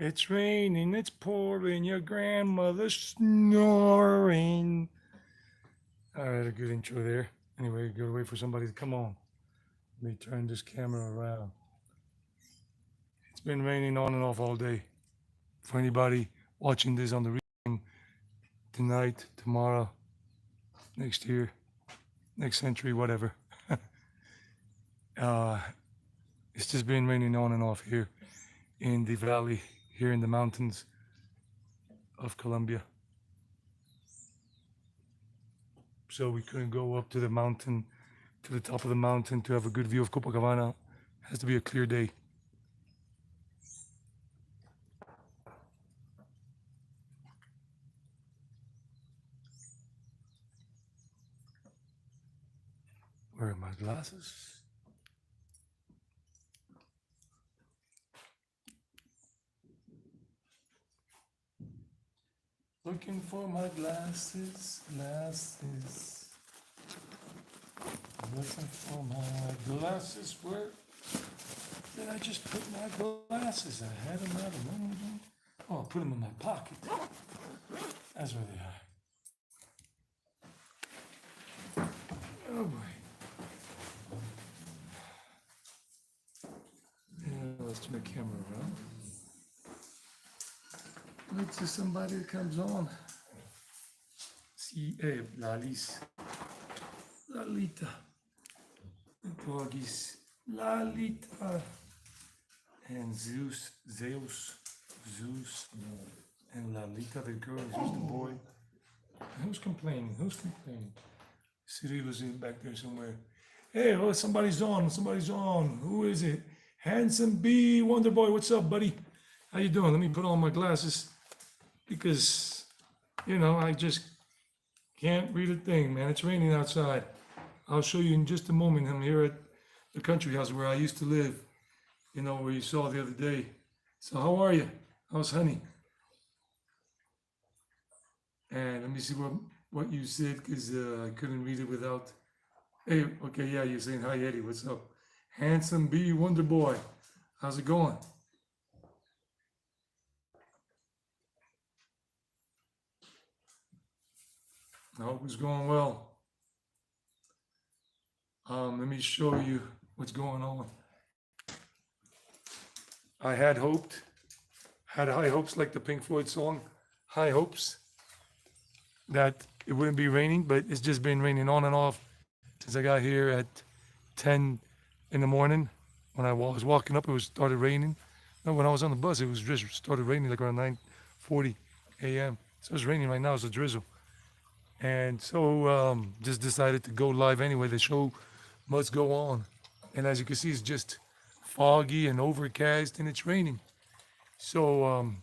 It's raining, it's pouring, your grandmother's snoring. All right, a good intro there. Anyway, gotta wait for somebody to come on. Let me turn this camera around. It's been raining on and off all day. For anybody watching this on the replay tonight, tomorrow, next year, next century, whatever. uh, it's just been raining on and off here in the valley, here in the mountains of Colombia. So we couldn't go up to the mountain, to the top of the mountain to have a good view of Copacabana. It has to be a clear day. Where are my glasses? Looking for my glasses. Looking for my glasses. Where did I just put my glasses? I had them out of them. Oh, I put them in my pocket. That's where they are. Oh boy. Yeah, let's turn the camera around. Wait till somebody comes on. See, hey, Lalita. The doggies. Lalita. And Zeus, and Lalita, the girl, Zeus, the boy. Who's complaining? Cyrilla's in back there somewhere. Hey, oh, somebody's on. Who is it? Handsome B, Wonder Boy, what's up, buddy? How you doing? Let me put on my glasses because, I just can't read a thing, man. It's raining outside. I'll show you in just a moment. I'm here at the country house where I used to live, where you saw the other day. So how are you? How's honey? And let me see what you said because I couldn't read it without. Hey, okay, yeah, you're saying hi, Eddie. What's up? Handsome B, Wonder Boy. How's it going? I hope it's going well. Let me show you what's going on. I had high hopes, like the Pink Floyd song, High Hopes, that it wouldn't be raining, but it's just been raining on and off since I got here at 10 in the morning. When I was walking up, it started raining. No, when I was on the bus, it was just started raining like around 9:40 a.m. So it's raining right now. It's a drizzle. And so just decided to go live anyway. The show must go on. And as you can see, it's just foggy and overcast and it's raining. So I'm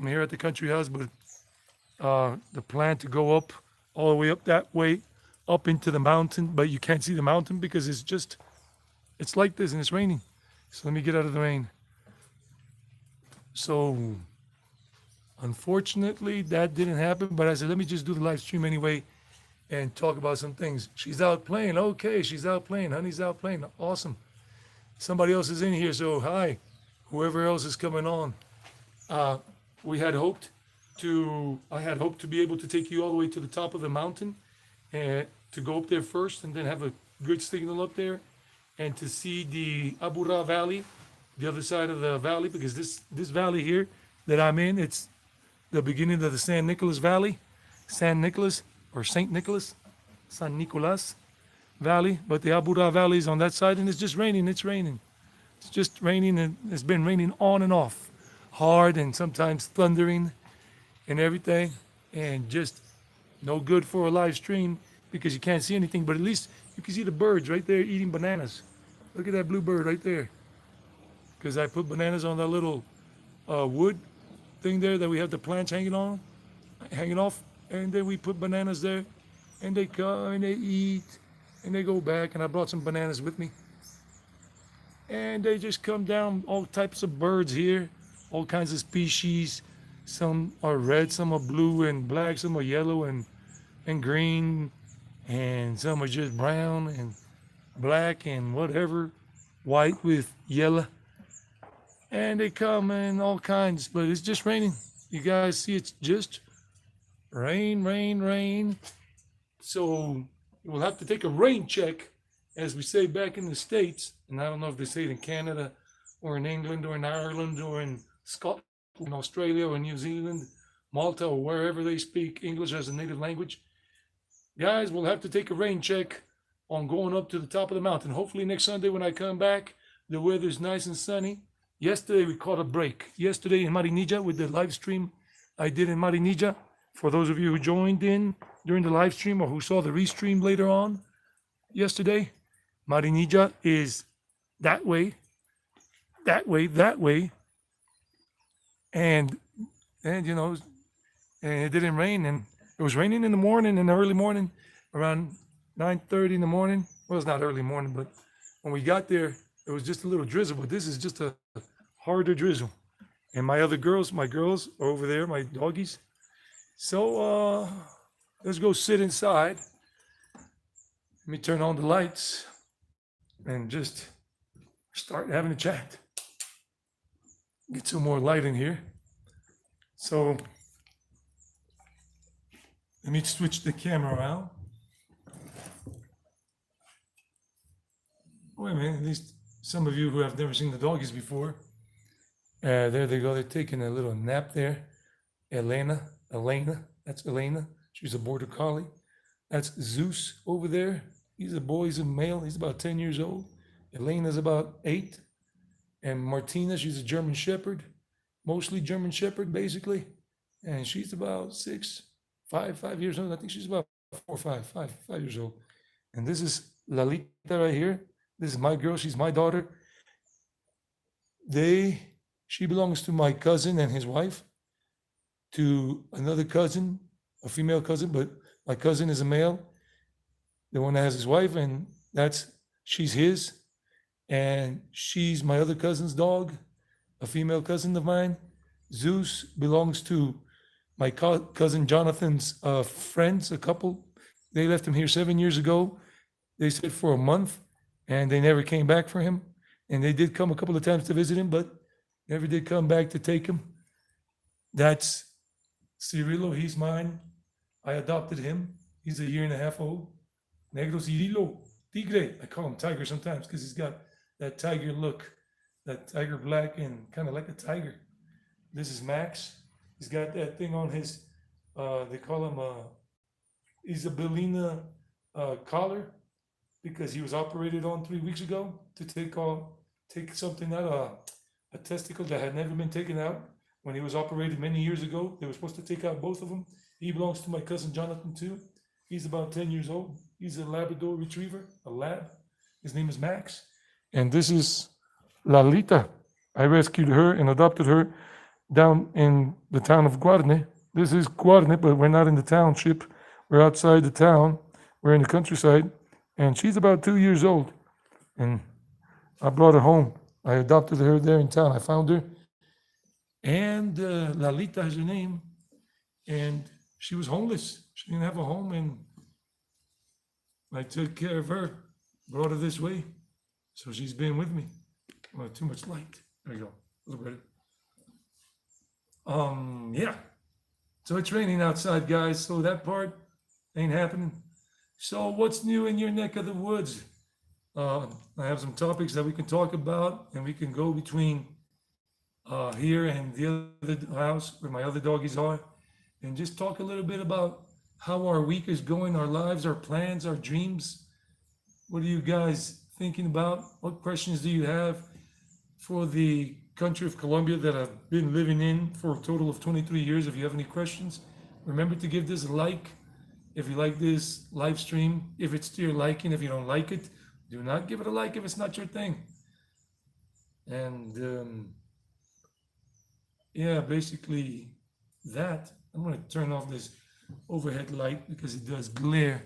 here at the country house, but the plan to go up all the way up that way, up into the mountain, but you can't see the mountain because it's like this and it's raining. So let me get out of the rain. So unfortunately, that didn't happen, but I said, let me just do the live stream anyway and talk about some things. She's out playing. Okay, she's out playing. Honey's out playing. Awesome. Somebody else is in here, so hi. Whoever else is coming on. I had hoped to be able to take you all the way to the top of the mountain and to go up there first and then have a good signal up there and to see the Aburrá Valley, the other side of the valley, because this valley here that I'm in, it's the beginning of the San Nicolas Valley, San Nicolas or Saint Nicholas, San Nicolas Valley, but the Aburrá Valley is on that side, and it's just raining. It's just raining, and it's been raining on and off, hard and sometimes thundering, and everything, and just no good for a live stream because you can't see anything. But at least you can see the birds right there eating bananas. Look at that blue bird right there, because I put bananas on that little wood thing there that we have the plants hanging off, and then we put bananas there, and they come and they eat, and they go back, and I brought some bananas with me, and they just come down. All types of birds here, all kinds of species. Some are red, some are blue and black, some are yellow and green, and some are just brown and black and whatever, white with yellow. and they come in all kinds, but it's just raining. You guys see it's just rain, rain, rain. So we'll have to take a rain check, as we say back in the States. And I don't know if they say it in Canada or in England or in Ireland or in Scotland, in Australia or New Zealand, Malta, or wherever they speak English as a native language. Guys, we'll have to take a rain check on going up to the top of the mountain. Hopefully next Sunday when I come back, the weather's nice and sunny. Yesterday we caught a break. Yesterday in Marinilla with the live stream I did in Marinilla. For those of you who joined in during the live stream or who saw the restream later on yesterday, Marinilla is that way, that way, that way. And you know, and it didn't rain, and it was raining in the morning, in the early morning, around 9:30 in the morning. Well, it's not early morning, but when we got there, it was just a little drizzle. But this is just a harder drizzle. And my girls are over there, my doggies. So let's go sit inside. Let me turn on the lights and just start having a chat. Get some more light in here. So let me switch the camera around. Wait a minute, at least some of you who have never seen the doggies before. There they go, they're taking a little nap there. Elena, that's Elena. She's a border collie. That's Zeus over there. He's a boy, he's a male, he's about 10 years old. Elena's about 8. And Martina, she's a German Shepherd, mostly German Shepherd, basically. And she's about 5 years old. I think she's about 5 years old. And this is Lalita right here. This is my girl, she's my daughter. She belongs to my cousin and his wife, to another cousin, a female cousin, but my cousin is a male, the one that has his wife, and she's his. And she's my other cousin's dog, a female cousin of mine. Zeus belongs to my cousin Jonathan's friends, a couple. They left him here 7 years ago. They stayed for a month, and they never came back for him. And they did come a couple of times to visit him, but never did come back to take him. That's Cirillo, he's mine. I adopted him. He's a 1.5 years old. Negro Cirillo, Tigre. I call him Tiger sometimes because he's got that tiger look, that tiger black and kind of like a tiger. This is Max. He's got that thing on his, they call him Isabellina collar, because he was operated on 3 weeks ago to take something out, a testicle that had never been taken out. When he was operated many years ago, they were supposed to take out both of them. He belongs to my cousin Jonathan too. He's about 10 years old. He's a Labrador Retriever, a lab. His name is Max. And this is Lalita. I rescued her and adopted her down in the town of Guarne. This is Guarne, but we're not in the township. We're outside the town. We're in the countryside. And she's about 2 years old. And I brought her home. I adopted her there in town. I found her. And Lalita is her name. And she was homeless. She didn't have a home. And I took care of her, brought her this way. So she's been with me. Oh, too much light. There we go. A little better. Yeah. So it's raining outside, guys. So that part ain't happening. So what's new in your neck of the woods? I have some topics that we can talk about, and we can go between here and the other house where my other doggies are, and just talk a little bit about how our week is going, our lives, our plans, our dreams. What are you guys thinking about? What questions do you have for the country of Colombia that I've been living in for a total of 23 years? If you have any questions, remember to give this a like. If you like this live stream, if it's to your liking. If you don't like it, do not give it a like if it's not your thing. And yeah, basically that. I'm going to turn off this overhead light because it does glare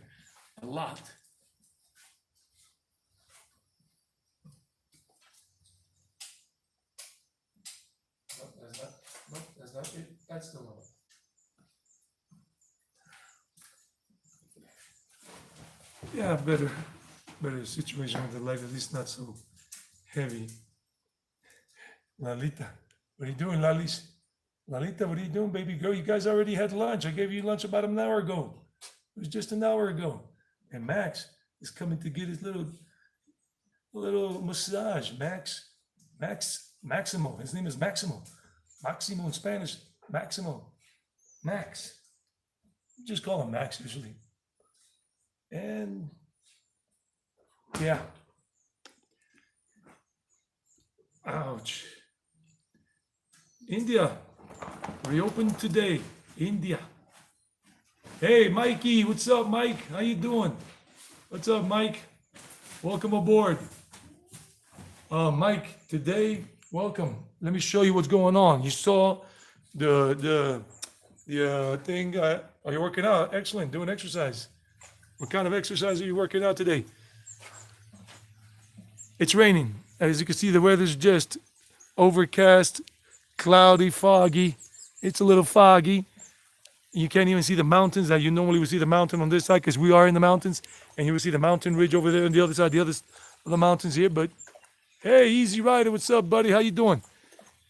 a lot. That's not it. That's the one. Yeah, better situation with the light, at least not so heavy. Lalita, what are you doing, Lalis? Lalita, what are you doing, baby girl? You guys already had lunch. I gave you lunch about an hour ago. It was just an hour ago. And Max is coming to get his little massage. Maximo. His name is Maximo. Maximo in Spanish. Maximo. Max. Just call him Max usually. And yeah. Ouch. India reopened today. India. Hey, Mikey, what's up, Mike? How you doing? What's up, Mike? Welcome aboard. Mike, today, welcome. Let me show you what's going on. You saw the thing. Are you working out? Excellent. Doing exercise. What kind of exercise are you working out today? It's raining. As you can see, the weather's just overcast, cloudy, foggy. It's a little foggy. You can't even see the mountains that you normally would see the mountain on this side because we are in the mountains, and you will see the mountain ridge over there on the other side, the other of the mountains here. But hey, Easy Rider, what's up, buddy? How you doing?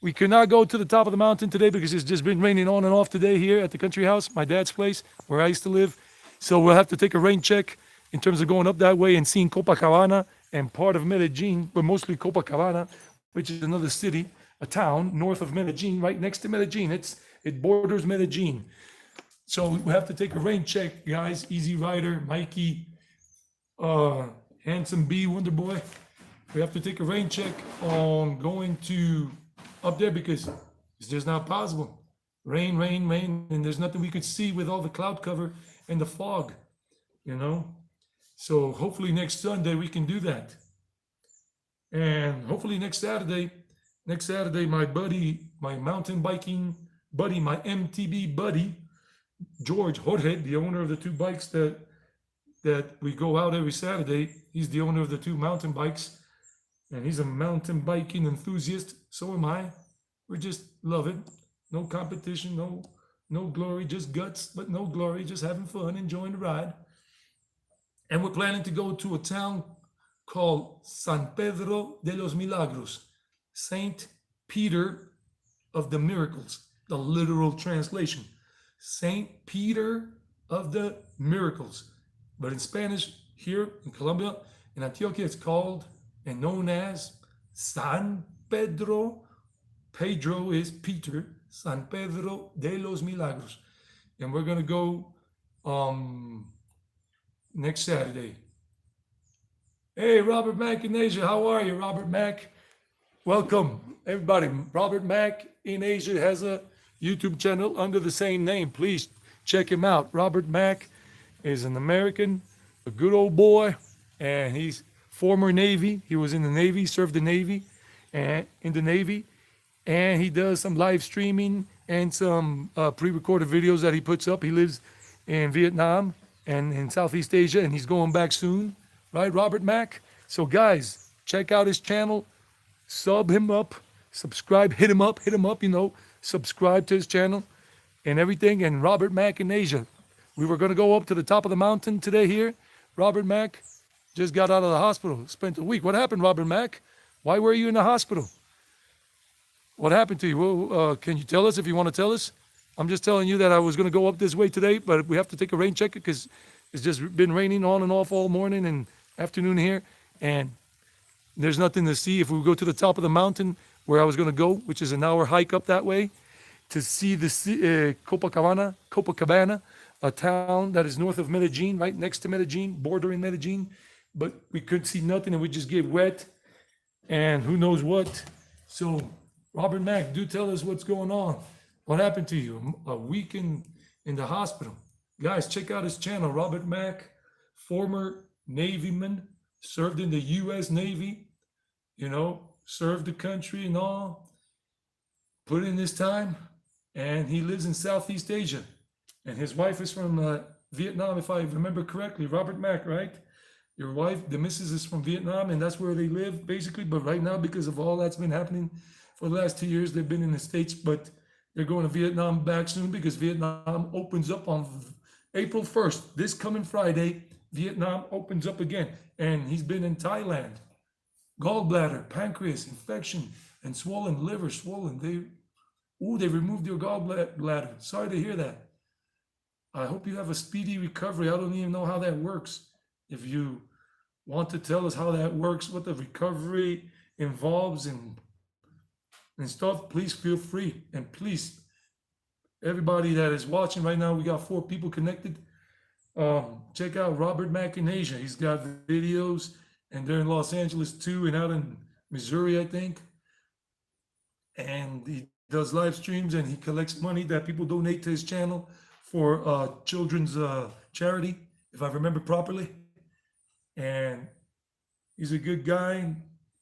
We could not go to the top of the mountain today because it's just been raining on and off today here at the country house, my dad's place, where I used to live. So we'll have to take a rain check in terms of going up that way and seeing Copacabana and part of Medellin, but mostly Copacabana, which is another city, a town north of Medellin, right next to Medellin. It borders Medellin. So we have to take a rain check, guys. Easy Rider, Mikey, Handsome B, Wonder Boy. We have to take a rain check on going to up there because it's just not possible. Rain, and there's nothing we could see with all the cloud cover and the fog, you know? So hopefully next Sunday we can do that. And hopefully next Saturday, my buddy, my mountain biking buddy, my MTB buddy, Jorge, the owner of the two bikes that we go out every Saturday. He's the owner of the two mountain bikes, and he's a mountain biking enthusiast. So am I. We just love it. No competition, no glory, just guts, but no glory, just having fun, enjoying the ride. And we're planning to go to a town called San Pedro de los Milagros, Saint Peter of the Miracles, the literal translation. Saint Peter of the Miracles. But in Spanish, here in Colombia, in Antioquia, it's called and known as San Pedro. Pedro is Peter, San Pedro de los Milagros. And we're going to go next Saturday. Hey, Robert Mack in Asia. How are you, Robert Mack? Welcome, everybody. Robert Mack in Asia has a YouTube channel under the same name. Please check him out. Robert Mack is an American, a good old boy, and he's former Navy. He was in the Navy, served the Navy, and he does some live streaming and some pre-recorded videos that he puts up. He lives in Vietnam and in Southeast Asia, and he's going back soon, right, Robert Mack? So guys, check out his channel, sub him up, subscribe, hit him up, subscribe to his channel and everything. And Robert Mack in Asia. We were going to go up to the top of the mountain today here. Robert Mack just got out of the hospital, spent a week. What happened, Robert Mack? Why were you in the hospital? What happened to you? Well, can you tell us if you want to tell us? I'm just telling you that I was going to go up this way today, but we have to take a rain check because it's just been raining on and off all morning and afternoon here. And there's nothing to see. If we go to the top of the mountain where I was going to go, which is an hour hike up that way, to see the Copacabana, a town that is north of Medellin, right next to Medellin, bordering Medellin. But we couldn't see nothing and we just get wet and who knows what. So, Robert Mack, do tell us what's going on. What happened to you? A week in the hospital. Guys, check out his channel. Robert Mack, former Navyman, served in the U.S. Navy, served the country and all, put in his time, and he lives in Southeast Asia. And his wife is from Vietnam, if I remember correctly. Robert Mack, right? Your wife, the missus, is from Vietnam, and that's where they live, basically. But right now, because of all that's been happening for the last 2 years, they've been in the States, but they're going to Vietnam back soon because Vietnam opens up on April 1st. This coming Friday, Vietnam opens up again. And he's been in Thailand. Gallbladder, pancreas, infection, and swollen liver, swollen. They removed your gallbladder. Sorry to hear that. I hope you have a speedy recovery. I don't even know how that works. If you want to tell us how that works, what the recovery involves and stuff, please feel free. And please, everybody that is watching right now, we got 4 people connected. Check out Robert Mack in Asia. He's got videos, and they're in Los Angeles too, and out in Missouri, I think. And he does live streams, and he collects money that people donate to his channel for children's charity, if I remember properly. And he's a good guy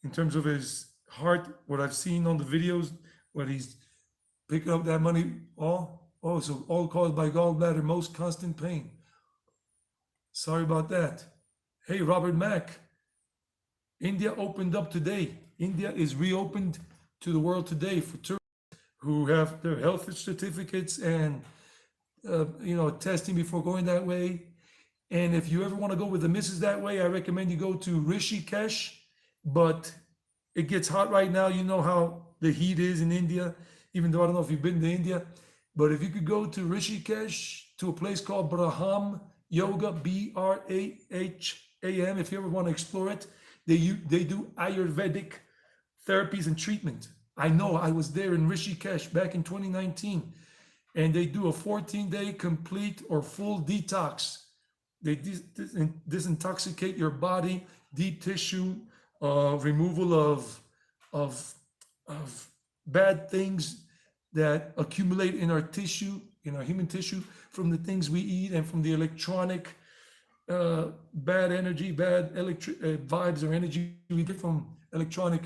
in terms of his heart, what I've seen on the videos, what he's picking up that money, so all caused by gallbladder, most constant pain. Sorry about that. Hey, Robert Mack, India opened up today. India is reopened to the world today for tourists who have their health certificates and testing before going that way. And if you ever want to go with the missus that way, I recommend you go to Rishikesh. But it gets hot right now. You know how the heat is in India, even though I don't know if you've been to India. But if you could go to Rishikesh, to a place called Braham Yoga, Braham, if you ever want to explore it, they do Ayurvedic therapies and treatment. I know, I was there in Rishikesh back in 2019, and they do a 14-day complete or full detox. They disintoxicate your body, deep tissue, removal of bad things that accumulate in our tissue, in our human tissue, from the things we eat and from the electronic bad energy, bad vibes or energy we get from electronic.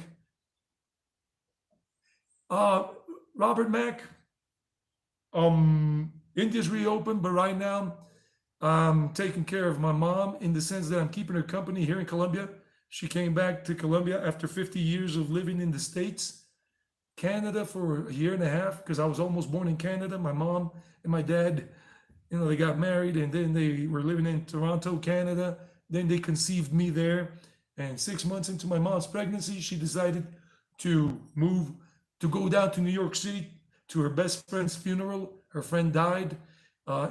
Robert Mack, India's reopened, but right now I'm taking care of my mom in the sense that I'm keeping her company here in Colombia. She came back to Colombia after 50 years of living in the States, Canada for a year and a half, because I was almost born in Canada. My mom and my dad, they got married, and then they were living in Toronto, Canada. Then they conceived me there. And 6 months into my mom's pregnancy, she decided to go down to New York City to her best friend's funeral. Her friend died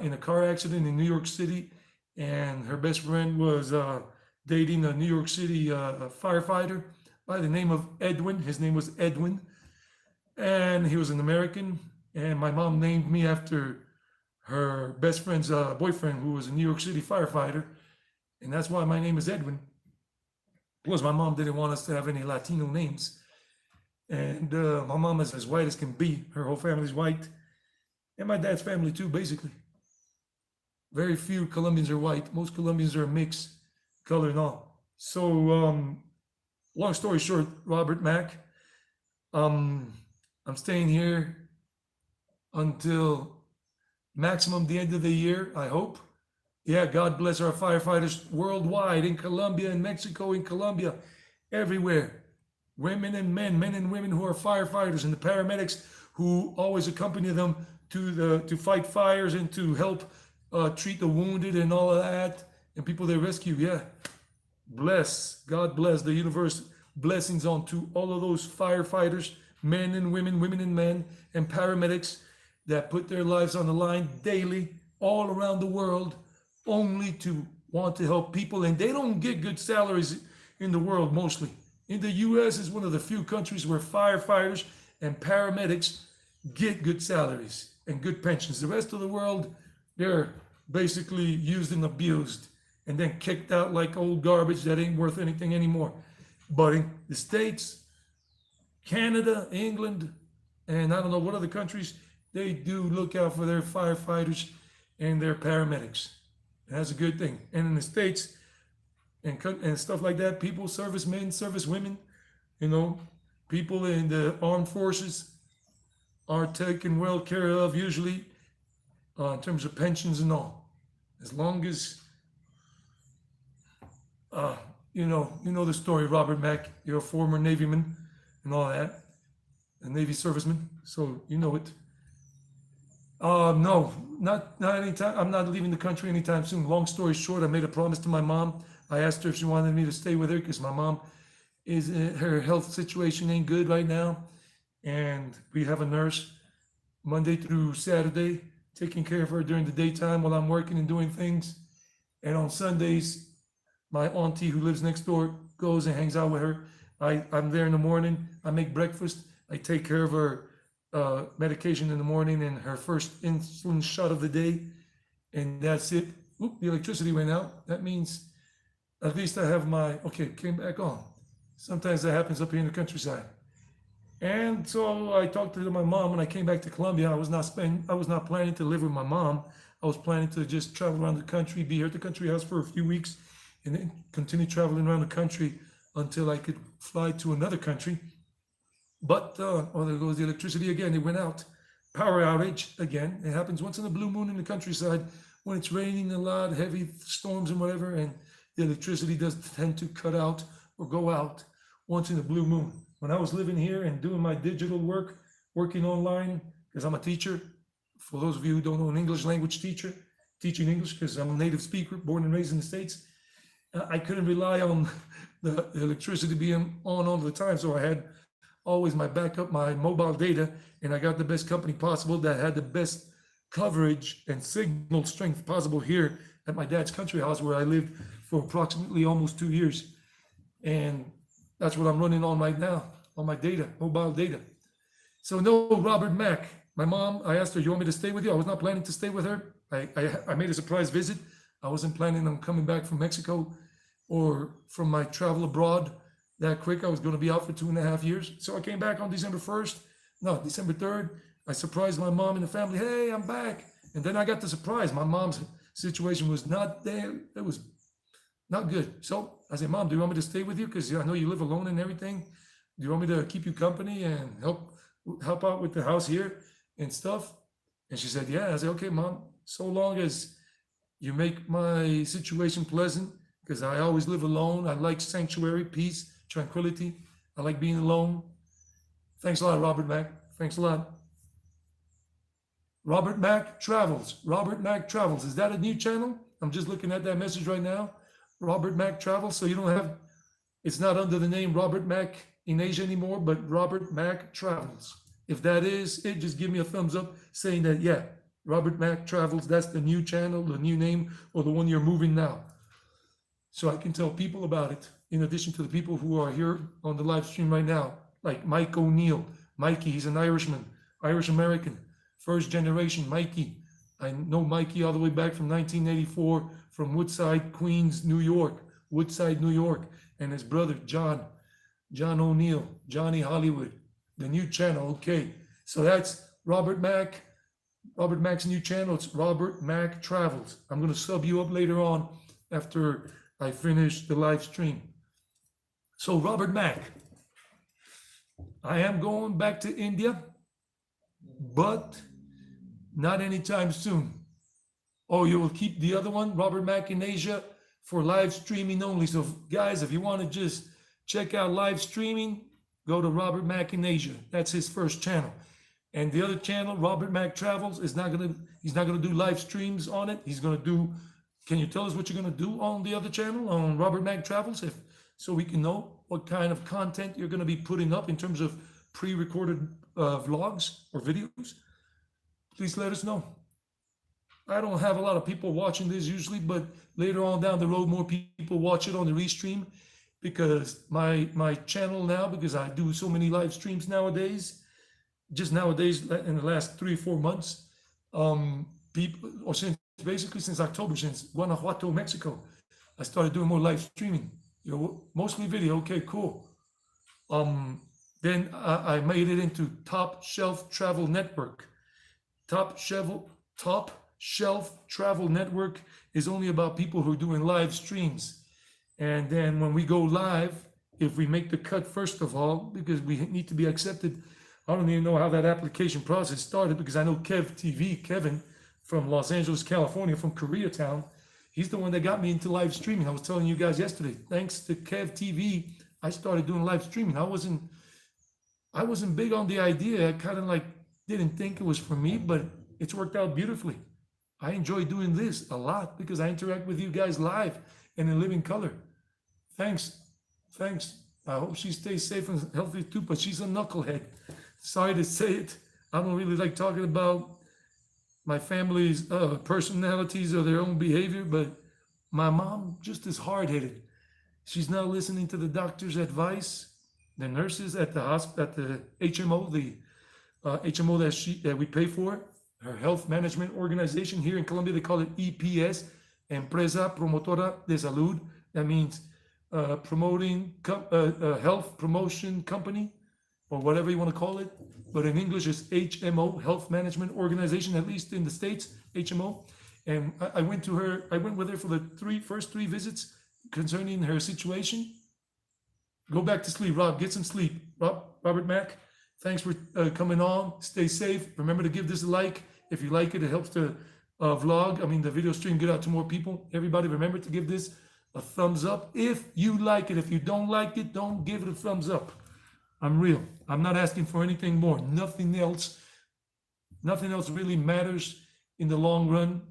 in a car accident in New York City, and her best friend was dating a New York City firefighter by the name of Edwin. His name was Edwin, and he was an American. And my mom named me after her best friend's boyfriend, who was a New York City firefighter, and that's why my name is Edwin. Plus, my mom didn't want us to have any Latino names. And my mom is as white as can be. Her whole family's white. And my dad's family too, basically. Very few Colombians are white. Most Colombians are a mix, color and all. So, long story short, Robert Mack, I'm staying here until maximum the end of the year, I hope. Yeah, God bless our firefighters worldwide, in Colombia, in Mexico, in Colombia, everywhere. Women and men and women who are firefighters, and the paramedics who always accompany them to fight fires and to help treat the wounded and all of that, and people they rescue. Yeah, God bless the universe. Blessings on to all of those firefighters, men and women, women and men, and paramedics that put their lives on the line daily all around the world, only to want to help people. And they don't get good salaries in the world mostly. In the US is one of the few countries where firefighters and paramedics get good salaries and good pensions. The rest of the world, they're basically used and abused and then kicked out like old garbage that ain't worth anything anymore. But in the States, Canada, England, and I don't know what other countries, they do look out for their firefighters and their paramedics. And that's a good thing. And in the States and stuff like that, people, servicemen, servicewomen, people in the armed forces are taken well care of usually in terms of pensions and all. As long as, you know the story, Robert Mack, you're a former Navyman and all that, a Navy serviceman, so you know it. No, not anytime. I'm not leaving the country anytime soon. Long story short, I made a promise to my mom. I asked her if she wanted me to stay with her because my mom her health situation ain't good right now. and we have a nurse Monday through Saturday taking care of her during the daytime while I'm working and doing things. And on Sundays, my auntie who lives next door goes and hangs out with her. I'm there in the morning. I make breakfast. I take care of her medication in the morning and her first insulin shot of the day. And that's it. Oop, the electricity went out. That means at least I have my, okay, came back on. Sometimes that happens up here in the countryside. And so I talked to my mom when I came back to Colombia. I was not planning to live with my mom. I was planning to just travel around the country, be here at the country house for a few weeks, and then continue traveling around the country until I could fly to another country. But oh, there goes the electricity again. It went out. Power outage again. It happens once in a blue moon in the countryside when it's raining a lot, heavy storms and whatever, and the electricity does tend to cut out or go out once in a blue moon. When I was living here and doing my digital work, working online, because I'm a teacher, for those of you who don't know, an English language teacher, teaching English because I'm a native speaker, born and raised in the States, I couldn't rely on the electricity being on all the time. So I had always my backup, my mobile data, and I got the best company possible that had the best coverage and signal strength possible here at my dad's country house where I lived for approximately almost 2 years. And that's what I'm running on right now, on my data, mobile data. So no, Robert Mack. My mom, I asked her, you want me to stay with you? I was not planning to stay with her. I made a surprise visit. I wasn't planning on coming back from Mexico or from my travel abroad that quick. I was going to be out for 2.5 years. So I came back on December 1st. No, December 3rd. I surprised my mom and the family. Hey, I'm back. And then I got the surprise. My mom's situation was not there. It was not good. So I said, Mom, do you want me to stay with you? Because I know you live alone and everything. Do you want me to keep you company and help out with the house here and stuff? And she said, yeah. I said, okay, Mom, so long as you make my situation pleasant, because I always live alone. I like sanctuary, peace, tranquility. I like being alone. Thanks a lot, Robert Mack. Thanks a lot. Robert Mack Travels. Robert Mack Travels. Is that a new channel? I'm just looking at that message right now. Robert Mack Travels. So you don't have, it's not under the name Robert Mack in Asia anymore, but Robert Mack Travels. If that is it, just give me a thumbs up saying that, yeah, Robert Mack Travels, that's the new channel, the new name, or the one you're moving now. So I can tell people about it, in addition to the people who are here on the live stream right now, like Mike O'Neill. Mikey, he's an Irishman, Irish American, first generation Mikey. I know Mikey all the way back from 1984 from Woodside, Queens, New York, Woodside, New York, and his brother, John O'Neill, Johnny Hollywood, the new channel. Okay, so that's Robert Mack. Robert Mack's new channel, it's Robert Mack Travels. I'm going to sub you up later on after I finish the live stream. So Robert Mack, I am going back to India, but not anytime soon. Oh, you will keep the other one, Robert Mack in Asia, for live streaming only. So guys, if you want to just check out live streaming, go to Robert Mack in Asia. That's his first channel. And the other channel, Robert Mack Travels, he's not gonna do live streams on it. He's gonna do, can you tell us what you're gonna do on the other channel, on Robert Mack Travels, so we can know what kind of content you're gonna be putting up in terms of pre-recorded vlogs or videos? Please let us know. I don't have a lot of people watching this usually, but later on down the road, more people watch it on the restream, because my channel now, because I do so many live streams nowadays, just nowadays in the last 3 or 4 months, people, or since October, since Guanajuato, Mexico, I started doing more live streaming, mostly video. Okay, cool. Then I made it into Top Shelf Travel Network. Top Shelf Travel Network is only about people who are doing live streams. And then when we go live, if we make the cut, first of all, because we need to be accepted, I don't even know how that application process started, because I know Kevin from Los Angeles, California, from Koreatown, he's the one that got me into live streaming. I was telling you guys yesterday, thanks to Kev TV, I started doing live streaming. I wasn't big on the idea. I kind of like didn't think it was for me, but it's worked out beautifully. I enjoy doing this a lot because I interact with you guys live and in living color. Thanks. I hope she stays safe and healthy too, but she's a knucklehead. sorry to say it, I don't really like talking about my family's personalities or their own behavior, but my mom just is hard-headed. She's not listening to the doctor's advice, the nurses at the hospital, at the HMO, the HMO that we pay for, her health management organization here in Colombia. They call it EPS, Empresa Promotora de Salud. That means promoting health promotion company, or whatever you want to call it. But in English, it's HMO, Health Management Organization, at least in the States, HMO. And I went with her for the first three visits concerning her situation. Go back to sleep, Rob. Get some sleep. Robert Mack, thanks for coming on. Stay safe. Remember to give this a like. If you like it, it helps the the video stream, get out to more people. Everybody, remember to give this a thumbs up if you like it. If you don't like it, don't give it a thumbs up. I'm real. I'm not asking for anything more. Nothing else really matters in the long run.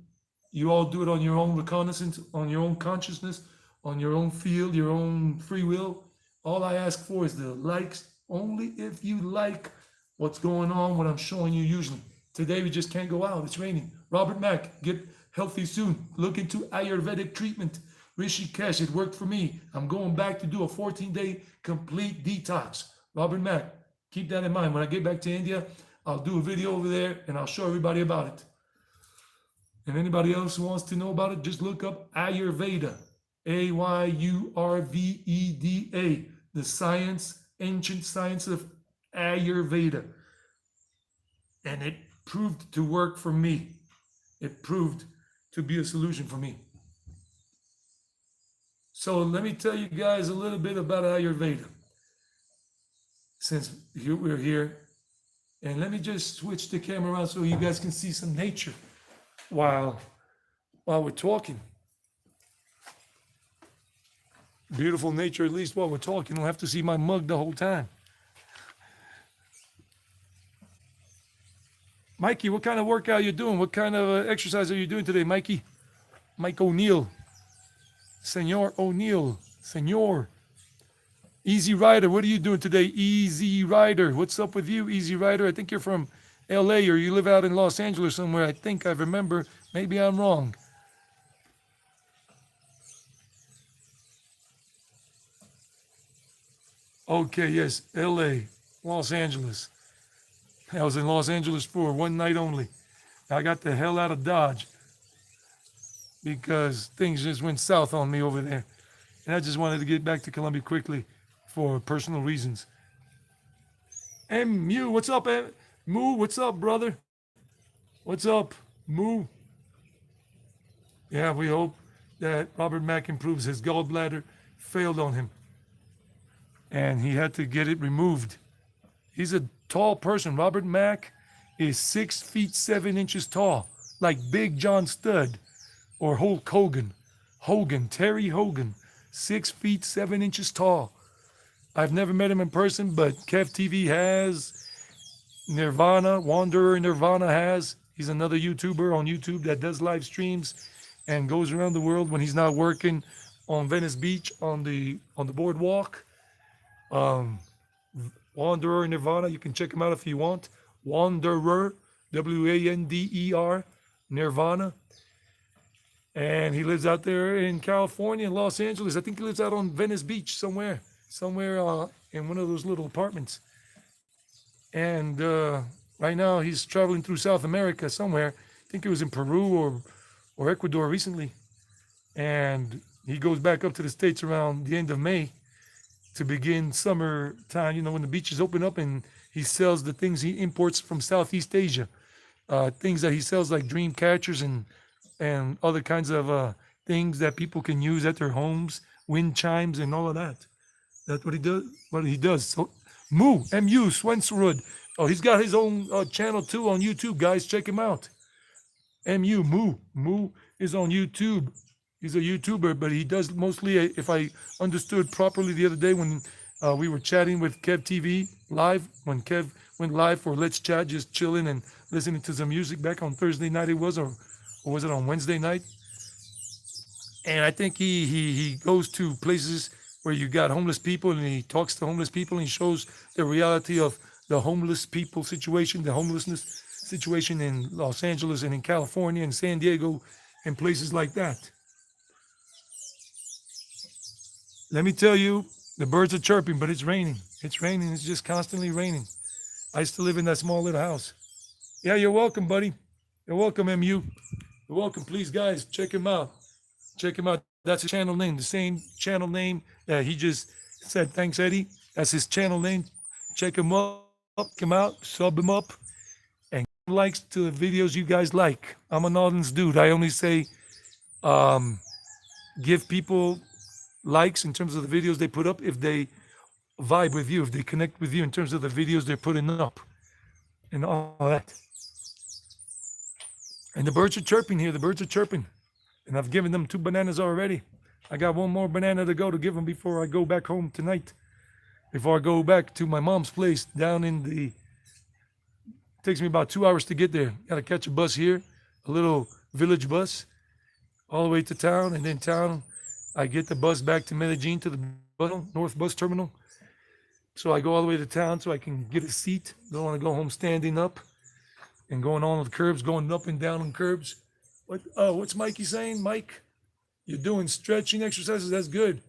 You all do it on your own reconnaissance, on your own consciousness, on your own field, your own free will. All I ask for is the likes, only if you like what's going on, what I'm showing you usually. Today we just can't go out. It's raining. Robert Mack, get healthy soon. Look into Ayurvedic treatment. Rishikesh, it worked for me. I'm going back to do a 14-day complete detox. Robert Mack, keep that in mind. When I get back to India, I'll do a video over there and I'll show everybody about it. And anybody else who wants to know about it, just look up Ayurveda, Ayurveda, the science, ancient science of Ayurveda. And it proved to work for me. It proved to be a solution for me. So let me tell you guys a little bit about Ayurveda, since we're here. And let me just switch the camera around so you guys can see some nature while we're talking. Beautiful nature, at least while we're talking. You'll have to see my mug the whole time. Mikey, what kind of workout are you doing? What kind of exercise are you doing today, Mikey? Mike O'Neill. Senor O'Neill. Senor. Easy Rider, what are you doing today? Easy Rider, what's up with you, Easy Rider? I think you're from LA or you live out in Los Angeles somewhere. I think I remember. Maybe I'm wrong. Okay, yes, LA, Los Angeles. I was in Los Angeles for one night only. I got the hell out of Dodge because things just went south on me over there. And I just wanted to get back to Colombia quickly for personal reasons. MU, what's up, Moo? What's up, brother? What's up, Moo? Yeah, we hope that Robert Mack improves. His gallbladder failed on him, and he had to get it removed. He's a tall person. Robert Mack is 6 feet 7 inches tall, like Big John Studd or Hulk Hogan. Terry Hogan, 6 feet 7 inches tall. I've never met him in person, but Kev TV has. Nirvana, Wanderer Nirvana has. He's another YouTuber on YouTube that does live streams and goes around the world when he's not working on Venice Beach on the boardwalk. Wanderer Nirvana, you can check him out if you want. Wanderer, Wander, Nirvana. And he lives out there in California, in Los Angeles. I think he lives out on Venice Beach somewhere in one of those little apartments. And right now he's traveling through South America somewhere. I think it was in Peru or Ecuador recently. And he goes back up to the States around the end of May to begin summertime, when the beaches open up, and he sells the things he imports from Southeast Asia. Things that he sells like dream catchers and other kinds of things that people can use at their homes, wind chimes and all of that. That's what he does. So Moo, M-U, Swensrud. Oh, he's got his own channel too on YouTube, guys. Check him out. M-U, Moo. Moo is on YouTube. He's a YouTuber, but he does mostly, if I understood properly the other day when we were chatting with Kev TV live, when Kev went live for Let's Chat, just chilling and listening to some music back on Thursday night or was it on Wednesday night? And I think he goes to places where you got homeless people and he talks to homeless people and he shows the reality of the homeless people situation, the homelessness situation in Los Angeles and in California and San Diego and places like that. Let me tell you, the birds are chirping, but it's raining. It's raining. It's just constantly raining. I still live in that small little house. Yeah, you're welcome, buddy. You're welcome, MU. You're welcome. Please, guys, check him out. Check him out. That's his channel name, the same channel name that he just said. Thanks, Eddie. That's his channel name. Check him up, check him out, sub him up, and likes to the videos you guys like. I'm an audience dude. I only say give people likes in terms of the videos they put up if they vibe with you, if they connect with you in terms of the videos they're putting up and all that. And the birds are chirping here. The birds are chirping. And I've given them 2 bananas already. I got 1 more banana to go to give them before I go back home tonight. Before I go back to my mom's place down in the... It takes me about 2 hours to get there. Got to catch a bus here, a little village bus, all the way to town. And then town, I get the bus back to Medellin to the North Bus Terminal. So I go all the way to town so I can get a seat. Don't want to go home standing up and going on the curbs, going up and down on curbs. What's Mikey saying? Mike, you're doing stretching exercises. That's good.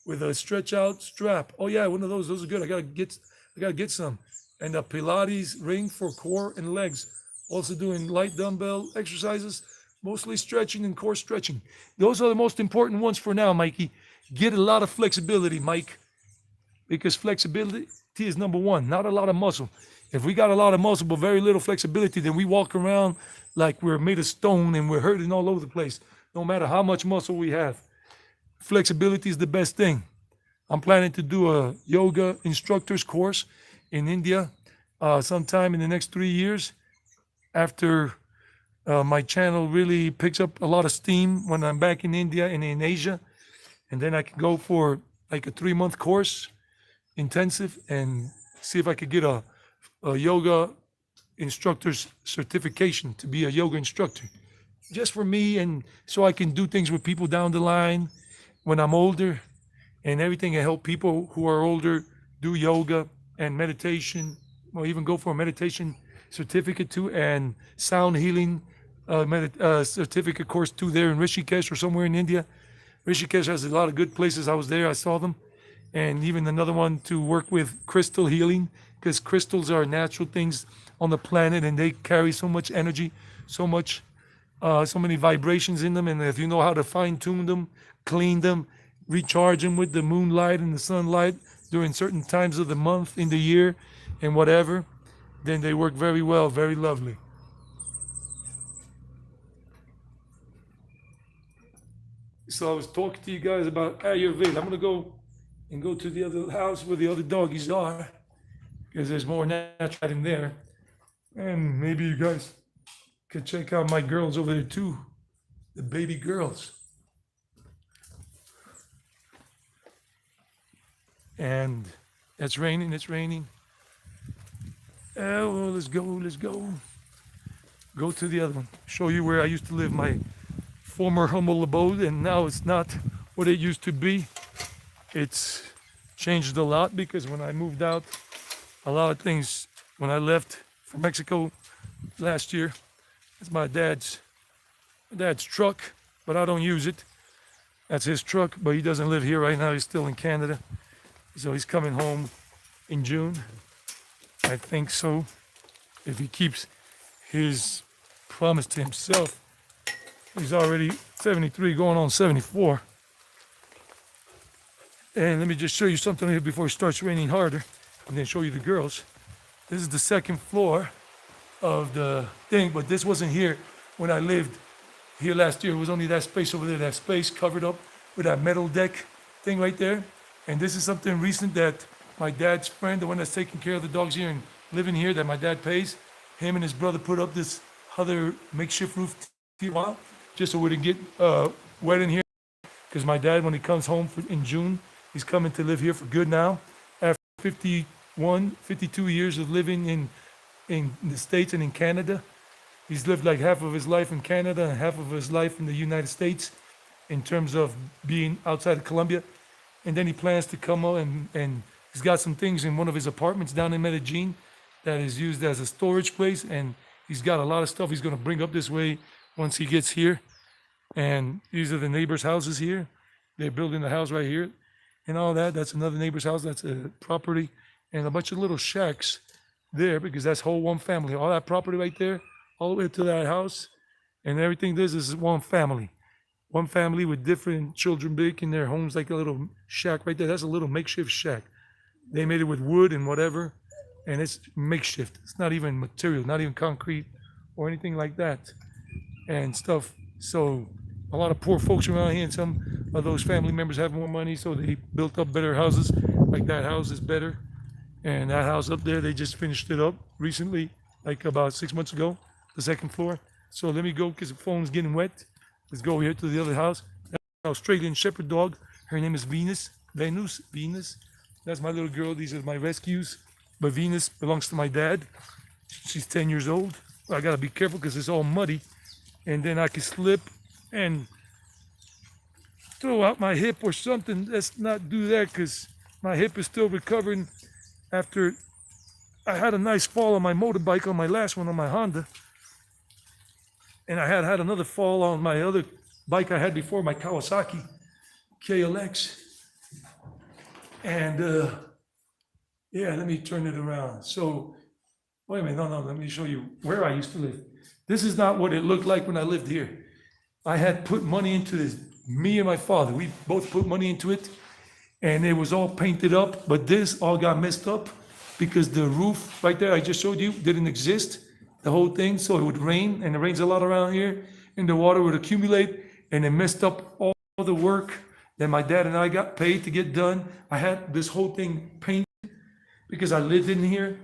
With a stretch out strap. Oh yeah, one of those. Those are good. I gotta get some. And a Pilates ring for core and legs. Also doing light dumbbell exercises, mostly stretching and core stretching. Those are the most important ones for now, Mikey. Get a lot of flexibility, Mike, because flexibility is number one, not a lot of muscle. If we got a lot of muscle but very little flexibility, then we walk around like we're made of stone and we're hurting all over the place, no matter how much muscle we have. Flexibility is the best thing. I'm planning to do a yoga instructor's course in India sometime in the next 3 years after my channel really picks up a lot of steam when I'm back in India and in Asia. And then I can go for like a 3-month course, intensive, and see if I could get a yoga instructor's certification to be a yoga instructor. Just for me, and so I can do things with people down the line when I'm older and everything, and help people who are older do yoga and meditation, or even go for a meditation certificate too, and sound healing certificate course too there in Rishikesh or somewhere in India. Rishikesh has a lot of good places. I was there, I saw them. And even another one to work with crystal healing, because crystals are natural things on the planet and they carry so much energy, so many vibrations in them. And if you know how to fine tune them, clean them, recharge them with the moonlight and the sunlight during certain times of the month, in the year, and whatever, then they work very well, very lovely. So I was talking to you guys about Ayurveda. I'm going to go to the other house where the other doggies are, because there's more natural in there. And maybe you guys could check out my girls over there too, the baby girls. And it's raining. Oh, well, let's go. Go to the other one. Show you where I used to live, my former humble abode, and now it's not what it used to be. It's changed a lot, because when I moved out, a lot of things, when I left for Mexico last year, it's my dad's truck, but I don't use it. That's his truck, but he doesn't live here right now. He's still in Canada. So he's coming home in June. I think so. If he keeps his promise to himself. He's already 73, going on 74. And let me just show you something here before it starts raining harder, and then show you the girls. This is the second floor of the thing, but this wasn't here when I lived here last year. It was only that space over there, that space covered up with that metal deck thing right there. And this is something recent that my dad's friend, the one that's taking care of the dogs here and living here, that my dad pays, him and his brother put up this other makeshift roof just so we didn't get wet in here. Because my dad, when he comes home in June, he's coming to live here for good now. After 52 years of living in the States and in Canada. He's lived like half of his life in Canada and half of his life in the United States in terms of being outside of Colombia. And then he plans to come and he's got some things in one of his apartments down in Medellin. that is used as a storage place, and he's got a lot of stuff he's going to bring up this way once he gets here. And these are the neighbors' houses here. They're building the house right here and all that. That's another neighbor's house. That's a property, and a bunch of little shacks there, because that's whole one family. All that property right there, all the way to that house, and everything. This is one family. One family with different children making their homes, like a little shack right there. That's a little makeshift shack. They made it with wood and whatever, and it's makeshift. It's not even material, not even concrete or anything like that and stuff. So a lot of poor folks around here, and some of those family members have more money, so they built up better houses. Like that house is better. And that house up there, they just finished it up recently, like about 6 months ago, the second floor. So let me go because the phone's getting wet. Let's go here to the other house. That's an Australian Shepherd dog. Her name is Venus. Venus. That's my little girl. These are my rescues. But Venus belongs to my dad. She's 10 years old. I gotta be careful because it's all muddy. And then I can slip and throw out my hip or something. Let's not do that because my hip is still recovering after I had a nice fall on my motorbike, on my last one, on my Honda. And I had another fall on my other bike I had before, my Kawasaki KLX. And yeah, let me turn it around. So, wait a minute, no, let me show you where I used to live. This is not what it looked like when I lived here. I had put money into this, me and my father, we both put money into it, and it was all painted up, but this all got messed up because the roof right there I just showed you didn't exist, the whole thing, so it would rain, and it rains a lot around here, and the water would accumulate, and it messed up all the work that my dad and I got paid to get done. I had this whole thing painted because I lived in here,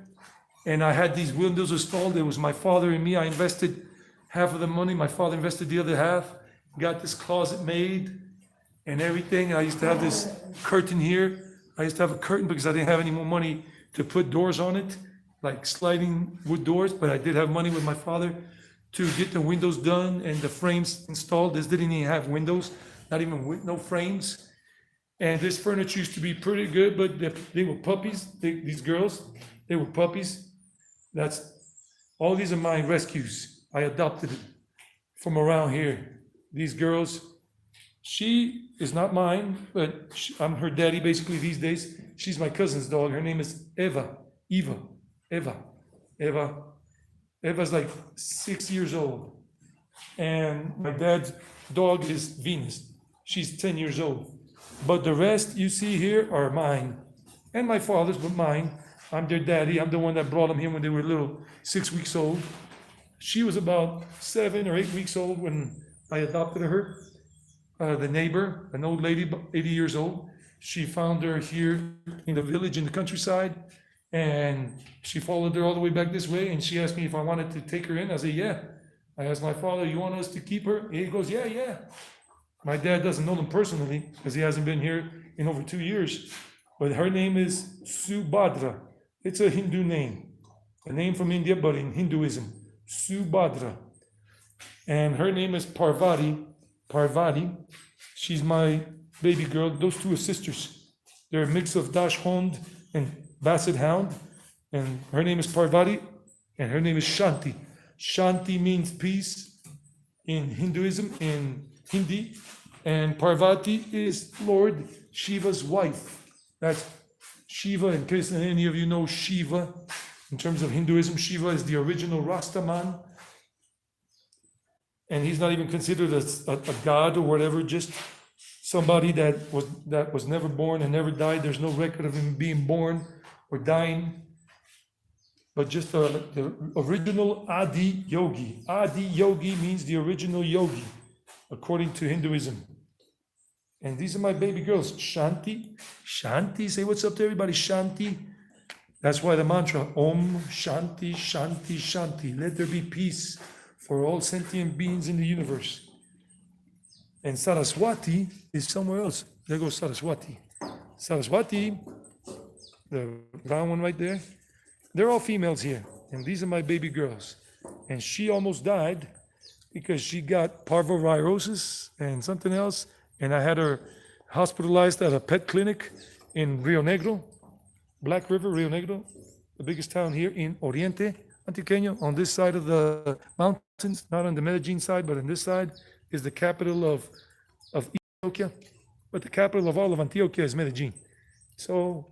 and I had these windows installed. It was my father and me. I invested half of the money. My father invested the other half. Got this closet made and everything. I used to have this curtain here. I used to have a curtain because I didn't have any more money to put doors on it, like sliding wood doors, but I did have money with my father to get the windows done and the frames installed. This didn't even have windows, not even with no frames. And this furniture used to be pretty good, but they were puppies. These girls, they were puppies. All these are my rescues. I adopted it from around here. These girls, she is not mine, but I'm her daddy basically these days. She's my cousin's dog. Her name is Eva. Eva's like 6 years old. And my dad's dog is Venus. She's 10 years old. But the rest you see here are mine. And my father's, but mine. I'm their daddy. I'm the one that brought them here when they were little, 6 weeks old. She was about 7 or 8 weeks old when I adopted her. The neighbor, an old lady, 80 years old, she found her here in the village in the countryside, and she followed her all the way back this way, and she asked me if I wanted to take her in. I said, yeah. I asked my father, you want us to keep her? He goes, yeah. My dad doesn't know them personally because he hasn't been here in over 2 years, but her name is Subhadra. It's a Hindu name, a name from India, but in Hinduism, Subhadra. And her name is Parvati. She's my baby girl. Those two are sisters. They're a mix of Dachshund and Basset Hound. And her name is Parvati, and her name is Shanti. Shanti means peace in Hinduism, in Hindi. And Parvati is Lord Shiva's wife. That's Shiva, in case any of you know Shiva. In terms of Hinduism, Shiva is the original Rastaman. And he's not even considered a god or whatever, just somebody that was never born and never died. There's no record of him being born or dying, but just the original Adi Yogi. Adi Yogi means the original yogi, according to Hinduism. And these are my baby girls, Shanti. Shanti, say what's up to everybody, Shanti. That's why the mantra, Om Shanti, Shanti, Shanti. Let there be peace for all sentient beings in the universe. And Saraswati is somewhere else. There goes Saraswati. Saraswati, the round one right there, they're all females here. And these are my baby girls. And she almost died because she got parvovirosis and something else. And I had her hospitalized at a pet clinic in Rio Negro, Black River, Rio Negro. the biggest town here in Oriente Antioqueño. On this side of the mountains, not on the Medellin side, but on this side, is the capital of Antioquia. But the capital of all of Antioquia is Medellin. So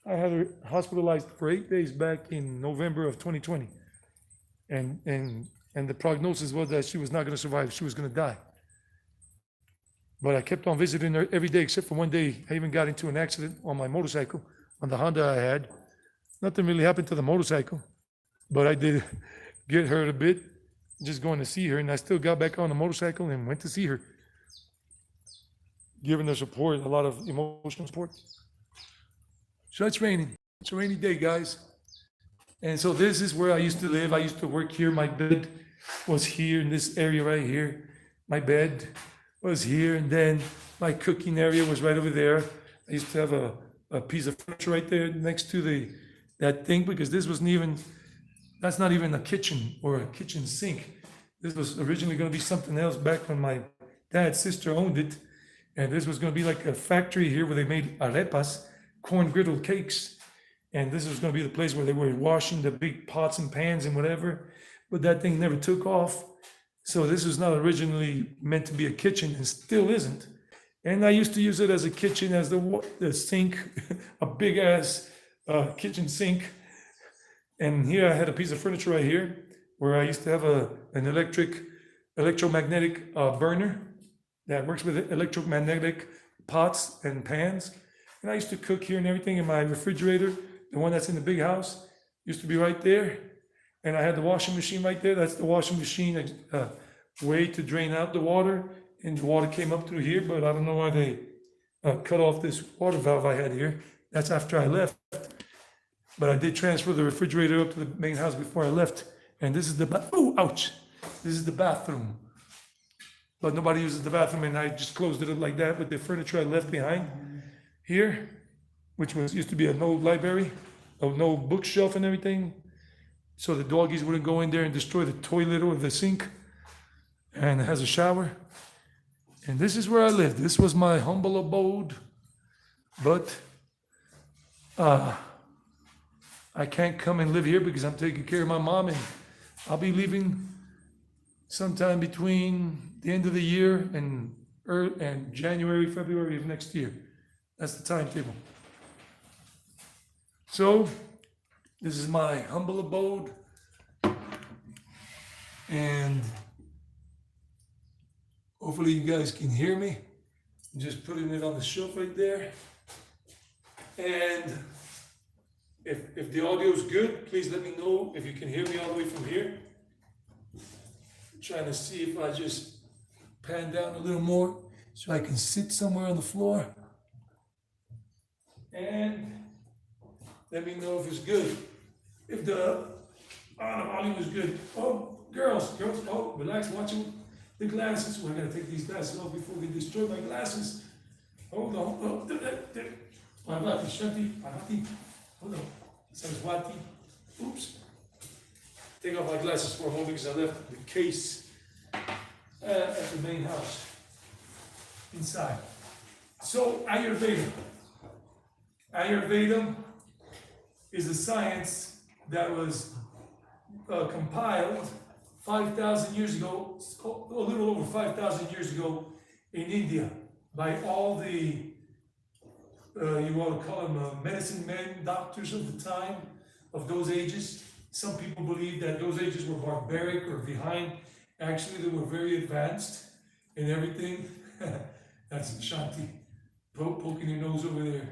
I had her hospitalized for 8 days back in November of 2020. And the prognosis was that she was not going to survive. She was going to die. But I kept on visiting her every day, except for one day. I even got into an accident on my motorcycle, on the Honda I had. Nothing really happened to the motorcycle, but I did get hurt a bit just going to see her. And I still got back on the motorcycle and went to see her, giving her support, a lot of emotional support. So it's raining. It's a rainy day, guys. And so this is where I used to live. I used to work here. My bed was here in this area right here. My bed was here, and then my cooking area was right over there. I used to have a piece of furniture right there next to that thing, because that's not even a kitchen or a kitchen sink. This was originally going to be something else back when my dad's sister owned it. And this was going to be like a factory here where they made arepas, corn griddle cakes. And this was going to be the place where they were washing the big pots and pans and whatever. But that thing never took off. So this was not originally meant to be a kitchen, and still isn't. And I used to use it as a kitchen, as the sink, a big ass kitchen sink. And here I had a piece of furniture right here where I used to have an electromagnetic burner that works with electromagnetic pots and pans. And I used to cook here and everything. In my refrigerator, the one that's in the big house, used to be right there. And I had the washing machine right there. That's the washing machine way to drain out the water. And the water came up through here, but I don't know why they cut off this water valve I had here. That's after I left. But I did transfer the refrigerator up to the main house before I left. And this is oh, ouch. This is the bathroom. But nobody uses the bathroom, and I just closed it up like that with the furniture I left behind here, which used to be an old library, an old bookshelf and everything. So the doggies wouldn't go in there and destroy the toilet or the sink. And it has a shower. And this is where I lived. This was my humble abode. But I can't come and live here because I'm taking care of my mom, and I'll be leaving sometime between the end of the year and January, February of next year. That's the timetable. So this is my humble abode, and hopefully you guys can hear me. I'm just putting it on the shelf right there. And if the audio is good, please let me know if you can hear me all the way from here. I'm trying to see if I just pan down a little more so I can sit somewhere on the floor. And let me know if it's good. If the audio is good. Oh, girls, oh, relax, watching the glasses. We're gonna take these glasses off before we destroy my glasses. Hold on, Parvati, Shanti, Parvati. Hold on, Saraswati. Oops. Take off my glasses for a moment because I left the case at the main house inside. So Ayurveda. Ayurveda is a science that was compiled 5,000 years ago, a little over 5,000 years ago in India by all the, you want to call them medicine men, doctors of the time, of those ages. Some people believe that those ages were barbaric or behind. Actually, they were very advanced in everything. That's Shanti, poking your nose over there.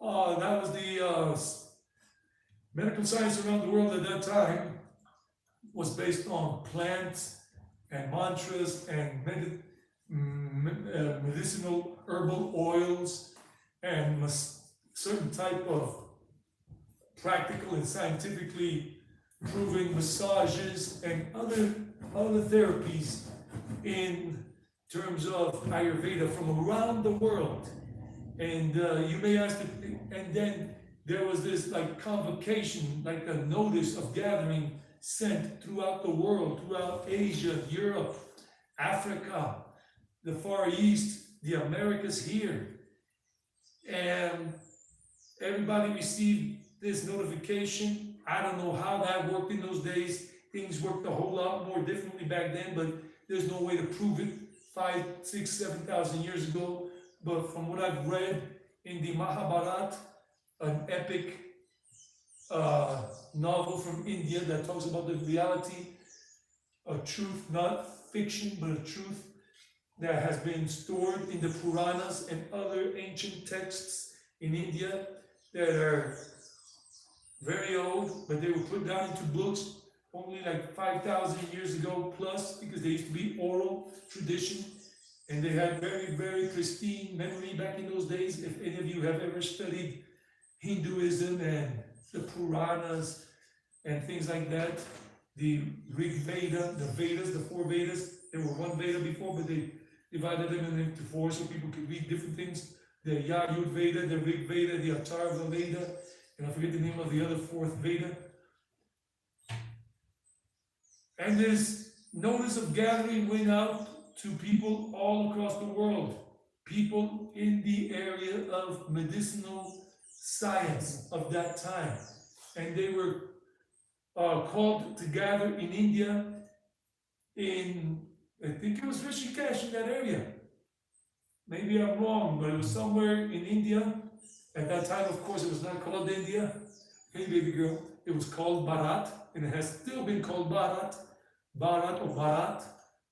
That was the medical science around the world at that time was based on plants and mantras and medicinal herbal oils and certain type of practical and scientifically proven massages and other therapies in terms of Ayurveda from around the world. And you may ask, and then there was this like convocation, like a notice of gathering sent throughout the world, throughout Asia, Europe, Africa, the Far East, the Americas here. And everybody received this notification I don't know how that worked in those days. Things worked a whole lot more differently back then, but there's no way to prove it 5, 6, 7,000 years ago. But from what I've read in the Mahabharata, an epic novel from India that talks about the reality, a truth, not fiction, but a truth that has been stored in the Puranas and other ancient texts in India that are very old, but they were put down into books only like 5,000 years ago plus, because they used to be oral tradition, and they had very, very pristine memory back in those days. If any of you have ever studied Hinduism and the Puranas and things like that, the Rig Veda, the Vedas, the 4 Vedas, there were 1 Veda before, but they divided them into 4 so people could read different things. The Yajur Veda, the Rig Veda, the Atharva Veda, and I forget the name of the other 4th Veda. And this notice of gathering went out to people all across the world, people in the area of medicinal science of that time. And they were called to gather in India, in, I think it was Rishikesh, in that area. Maybe I'm wrong, but it was somewhere in India. At that time, of course, it was not called India. Hey, baby girl, it was called Bharat, and it has still been called Bharat or Bharat,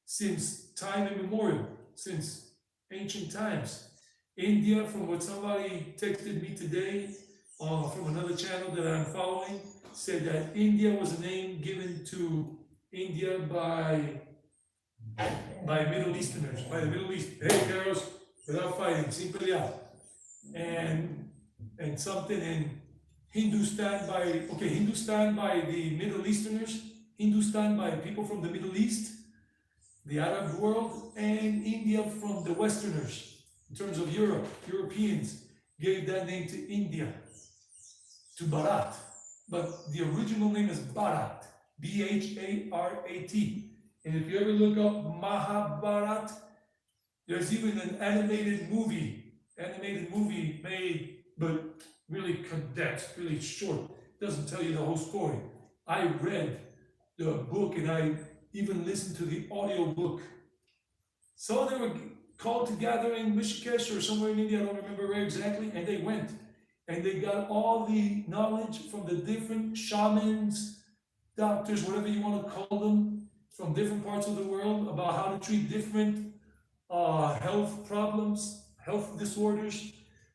since time immemorial, since ancient times. India, from what somebody texted me today, from another channel that I'm following, said that India was a name given to India by Middle Easterners, by the Middle East. Hey, girls, without fighting, sin pelear. And something in Hindustan by the Middle Easterners, Hindustan by people from the Middle East, the Arab world, and India from the Westerners, in terms of Europe. Europeans gave that name to India, to Bharat. But the original name is Bharat, Bharat. And if you ever look up Mahabharat, there's even an animated movie made, but really condensed, really short. Doesn't tell you the whole story. I read the book and I even listened to the audio book. So they were called to gather in Rishikesh or somewhere in India, I don't remember where exactly, and they went. And they got all the knowledge from the different shamans, doctors, whatever you want to call them, from different parts of the world about how to treat different health problems, health disorders,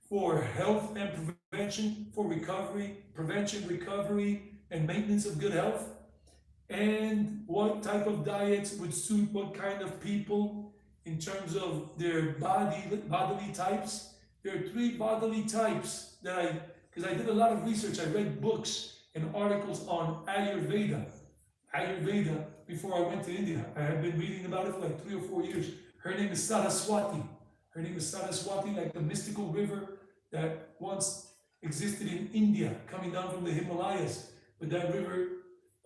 for health and prevention, for recovery, prevention, recovery, and maintenance of good health, and what type of diets would suit what kind of people in terms of their bodily types. There are 3 bodily types that because I did a lot of research, I read books and articles on Ayurveda before I went to India. I had been reading about it for like 3 or 4 years. Her name is Saraswati. Like the mystical river that once existed in India, coming down from the Himalayas. But that river,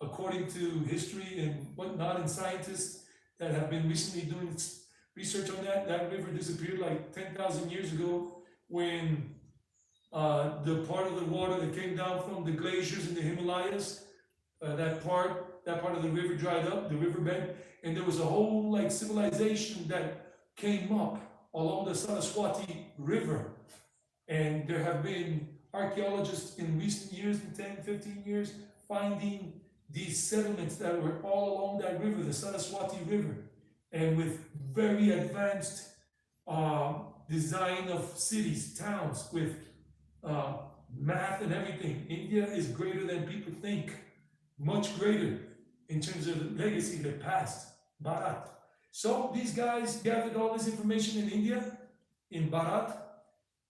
according to history and whatnot, and scientists that have been recently doing research on that river disappeared like 10,000 years ago when the part of the water that came down from the glaciers in the Himalayas, that part of the river dried up, the riverbed, and there was a whole like civilization that came up along the Saraswati River. And there have been archaeologists in recent years, in 10, 15 years, finding these settlements that were all along that river, the Saraswati River, and with very advanced design of cities, towns, with math and everything. India is greater than people think, much greater in terms of the legacy, the past, Bharat. So these guys gathered all this information in India, in Bharat,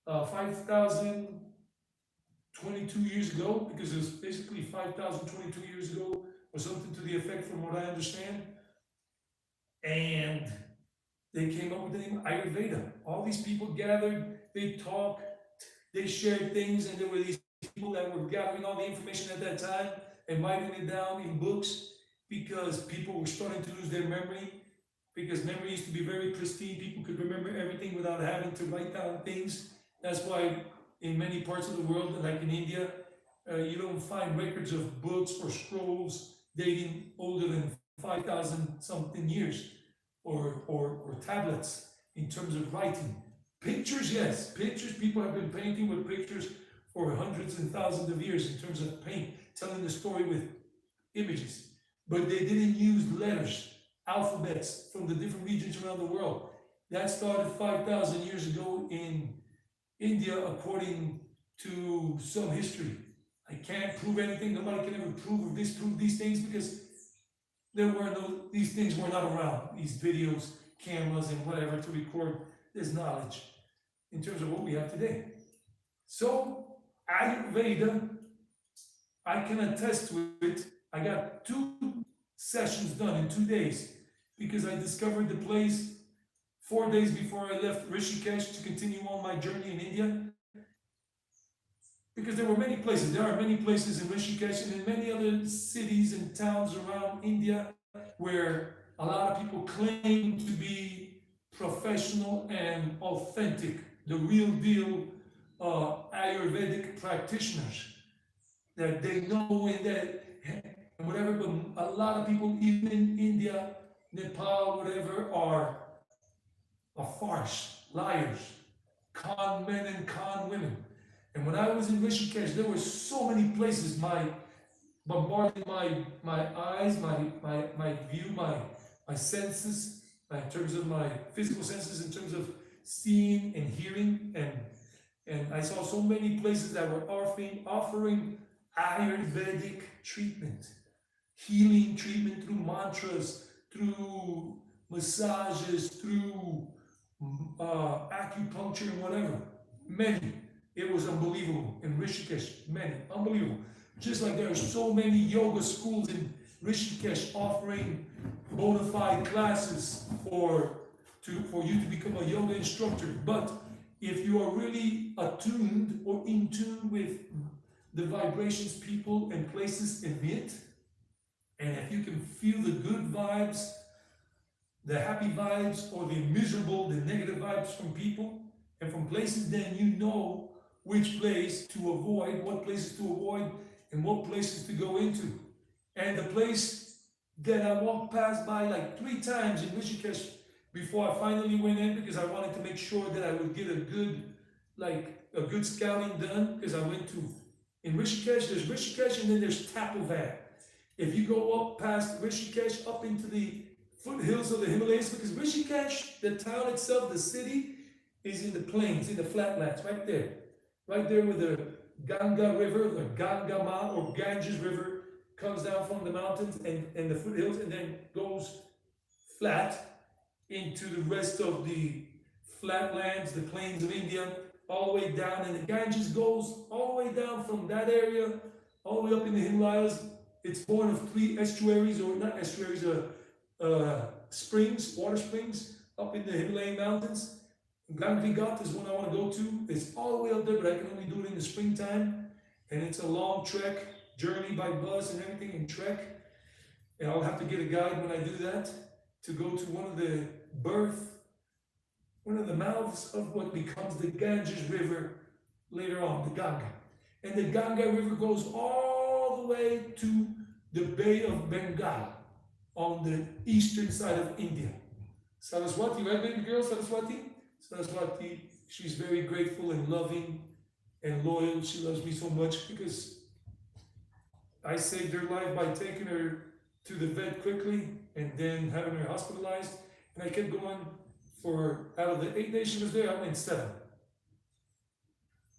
5,022 years ago, because it was basically 5,022 years ago, or something to the effect from what I understand. And they came up with the name Ayurveda. All these people gathered, they talked, they shared things, and there were these people that were gathering all the information at that time and writing it down in books, because people were starting to lose their memory, because memory used to be very pristine. People could remember everything without having to write down things. That's why in many parts of the world, like in India, You don't find records of books or scrolls dating older than 5,000 something years, or tablets in terms of writing. Pictures, yes, pictures. People have been painting with pictures for hundreds and thousands of years in terms of paint, telling the story with images. But they didn't use letters, alphabets from the different regions around the world. That started 5,000 years ago in India, according to some history. I can't prove anything. Nobody can ever prove or disprove these things because these things were not around. These videos, cameras, and whatever to record this knowledge in terms of what we have today. So, Ayurveda, I can attest to it. I got 2 sessions done in 2 days because I discovered the place 4 days before I left Rishikesh to continue on my journey in India. Because there were many places, there are many places in Rishikesh and in many other cities and towns around India where a lot of people claim to be professional and authentic, the real deal Ayurvedic practitioners, that they know and that and whatever, but a lot of people, even in India, Nepal, whatever, are a farce, liars, con men and con women. And when I was in Rishikesh, there were so many places bombarding my eyes, my view, my senses, in terms of my physical senses, in terms of seeing and hearing, and I saw so many places that were offering Ayurvedic treatment, healing treatment through mantras, through massages, through acupuncture and whatever. Many. It was unbelievable in Rishikesh. Many. Unbelievable. Just like there are so many yoga schools in Rishikesh offering bona fide classes for you to become a yoga instructor. But if you are really attuned or in tune with the vibrations people and places emit, and if you can feel the good vibes, the happy vibes, or the miserable, the negative vibes from people and from places, then you know which place to avoid, what places to avoid, and what places to go into. And the place that I walked past by like 3 times in Rishikesh before I finally went in, because I wanted to make sure that I would get a good scouting done, because I went to, in Rishikesh, there's Rishikesh and then there's Tapovan. If you go up past Rishikesh, up into the foothills of the Himalayas, because Rishikesh, the town itself, the city, is in the plains, in the flatlands, right there where the Ganga River, the Gangama or Ganges River comes down from the mountains and the foothills and then goes flat into the rest of the flatlands, the plains of India, all the way down, and the Ganges goes all the way down from that area, all the way up in the Himalayas. It's born of 3 estuaries, or not estuaries, springs, water springs, up in the Himalayan mountains. Gangri Ghat is one I want to go to. It's all the way up there, but I can only do it in the springtime. And it's a long trek, journey by bus and everything, and trek. And I'll have to get a guide when I do that to go to one of the mouths of what becomes the Ganges River later on, the Ganga. And the Ganga River goes all the way to the Bay of Bengal on the eastern side of India. Saraswati, right, baby girl? Saraswati, she's very grateful and loving and loyal. She loves me so much because I saved her life by taking her to the vet quickly and then having her hospitalized. And I kept going out of the 8 days she was there, I went 7.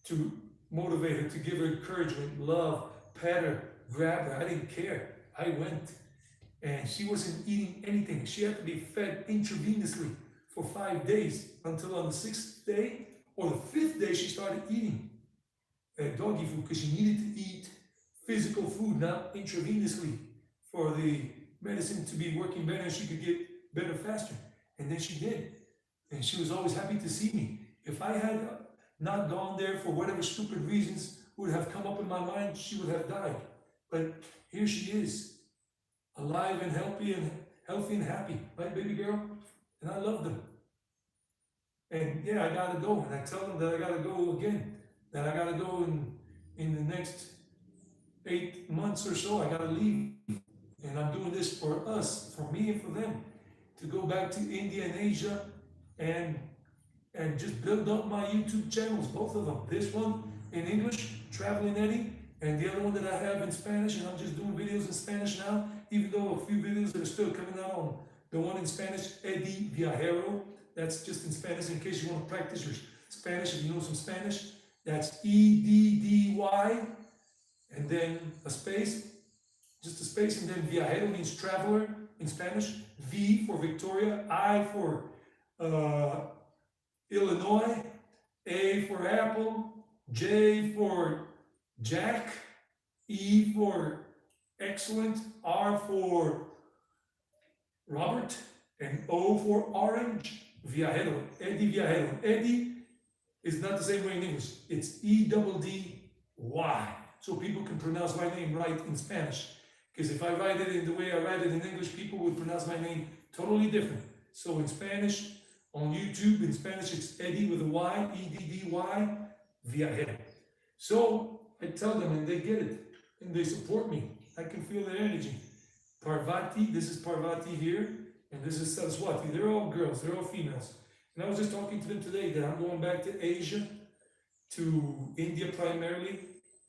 To motivate her, to give her encouragement, love, pet her, grab her. I didn't care. I went. And she wasn't eating anything. She had to be fed intravenously for 5 days until on the 6th day or the 5th day she started eating doggy food, because she needed to eat physical food, not intravenously, for the medicine to be working better and she could get better faster. And then she did. And she was always happy to see me. If I had not gone there for whatever stupid reasons would have come up in my mind, she would have died. But here she is, alive and healthy and happy, right, baby girl? And I love them. And yeah, I gotta go. And I tell them that I gotta go again. That I gotta go in the next 8 months or so, I gotta leave. And I'm doing this for us, for me and for them, to go back to India and Asia and just build up my YouTube channels, both of them. This one in English, Traveling Eddie, and the other one that I have in Spanish, and I'm just doing videos in Spanish now, even though a few videos that are still coming out on the one in Spanish, Eddie Viajero, that's just in Spanish in case you want to practice your Spanish, if you know some Spanish. That's EDDY, and then a space, just a space, and then viajero means traveler in Spanish. V for Victoria, I for Illinois, A for Apple, J for Jack, E for excellent, R for Robert, and O for orange. Viajero, Eddie Viajero. Eddie is not the same way in English. It's EDDY. So people can pronounce my name right in Spanish. Because if I write it in the way I write it in English, people would pronounce my name totally different. So in Spanish, on YouTube, in Spanish, it's Eddie with a Y, EDDY, Viajero. So I tell them and they get it. And they support me. I can feel their energy. Parvati, this is Parvati here. And this is Saraswati. They're all girls, they're all females. And I was just talking to them today that I'm going back to Asia, to India primarily,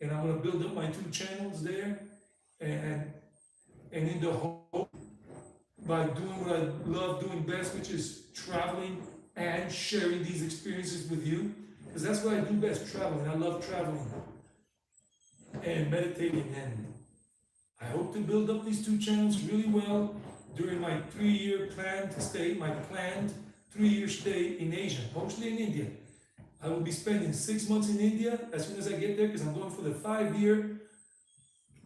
and I'm going to build up my 2 channels there, and in the hope, by doing what I love doing best, which is traveling and sharing these experiences with you, because that's what I do best, traveling. I love traveling and meditating, and I hope to build up these 2 channels really well during my 3-year plan to stay, my planned 3-year stay in Asia, mostly in India. I will be spending 6 months in India as soon as I get there, because I'm going for the 5-year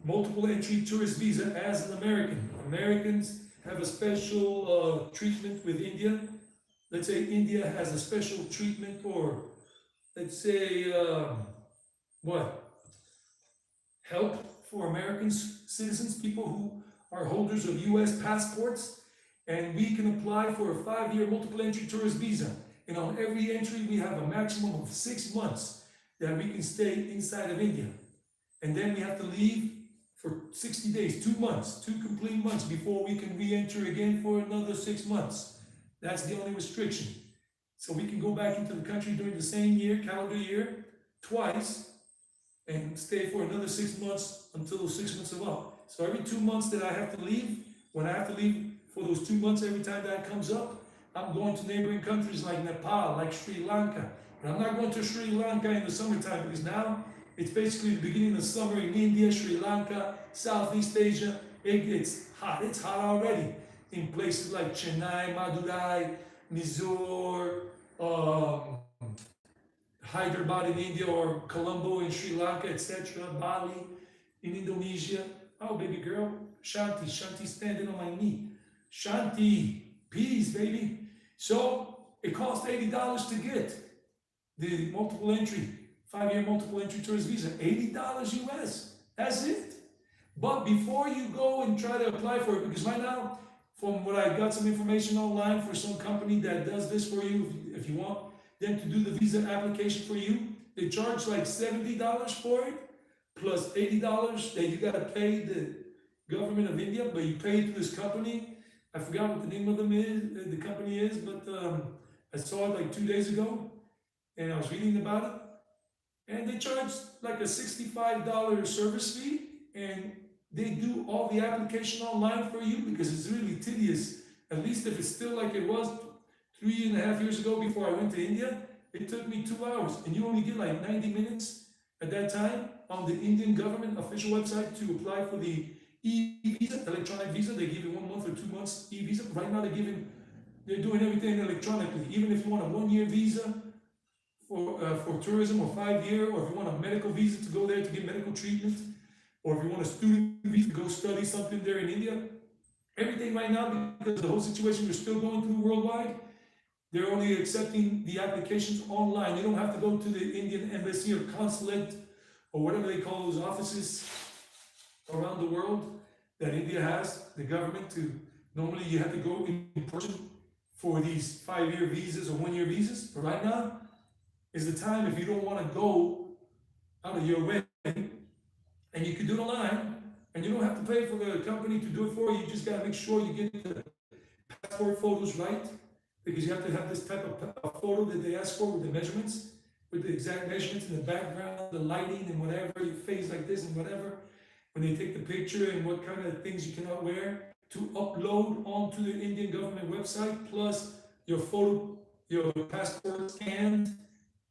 multiple entry tourist visa as an American. Americans have a special treatment with India. Let's say India has a special treatment, or let's say, help for American citizens, people who are holders of US passports, and we can apply for a 5-year multiple entry tourist visa. And on every entry, we have a maximum of 6 months that we can stay inside of India. And then we have to leave for 60 days, 2 months, 2 complete months before we can re-enter again for another 6 months. That's the only restriction. So we can go back into the country during the same year, calendar year, twice, and stay for another 6 months until those 6 months are up. So every 2 months that I have to leave, when I have to leave for those 2 months, every time that comes up, I'm going to neighboring countries like Nepal, like Sri Lanka. And I'm not going to Sri Lanka in the summertime, because now it's basically the beginning of summer in India, Sri Lanka, Southeast Asia. It's hot. It's hot already in places like Chennai, Madurai, Mysore, Hyderabad in India, or Colombo in Sri Lanka, etc. Bali in Indonesia. Oh, baby girl, Shanti. Shanti's standing on my knee. Shanti, peace, baby. So it costs $80 to get the multiple entry, 5-year multiple entry tourist visa, $80 US. That's it. But before you go and try to apply for it, because right now, from what I got some information online for some company that does this for you, if you want them to do the visa application for you, they charge like $70 for it, plus $80 that you got to pay the government of India, but you pay to this company. I forgot what the name of them is, the company is, but I saw it like 2 days ago, and I was reading about it, and they charge like a $65 service fee, and they do all the application online for you, because it's really tedious. At least if it's still like it was 3.5 years ago before I went to India, it took me 2 hours, and you only get like 90 minutes at that time on the Indian government official website to apply for the e-visa, electronic visa. They give you 1 month or 2 months e-visa. Right now they're doing everything electronically. Even if you want a 1-year visa for tourism, or 5-year, or if you want a medical visa to go there to get medical treatment, or if you want a student visa to go study something there in India, everything right now, because of the whole situation we're still going through worldwide, they're only accepting the applications online. You don't have to go to the Indian embassy or consulate or whatever they call those offices around the world that India has, the government, to normally you have to go in person for these 5-year visas or 1-year visas. But right now is the time, if you don't want to go out of your way and and you can do it online, and you don't have to pay for the company to do it for you. You just gotta make sure you get the passport photos right, because you have to have this type of photo that they ask for with the measurements, with the exact measurements in the background, the lighting and whatever, your face like this and whatever. When they take the picture and what kind of things you cannot wear to upload onto the Indian government website, plus your photo, your passport scanned,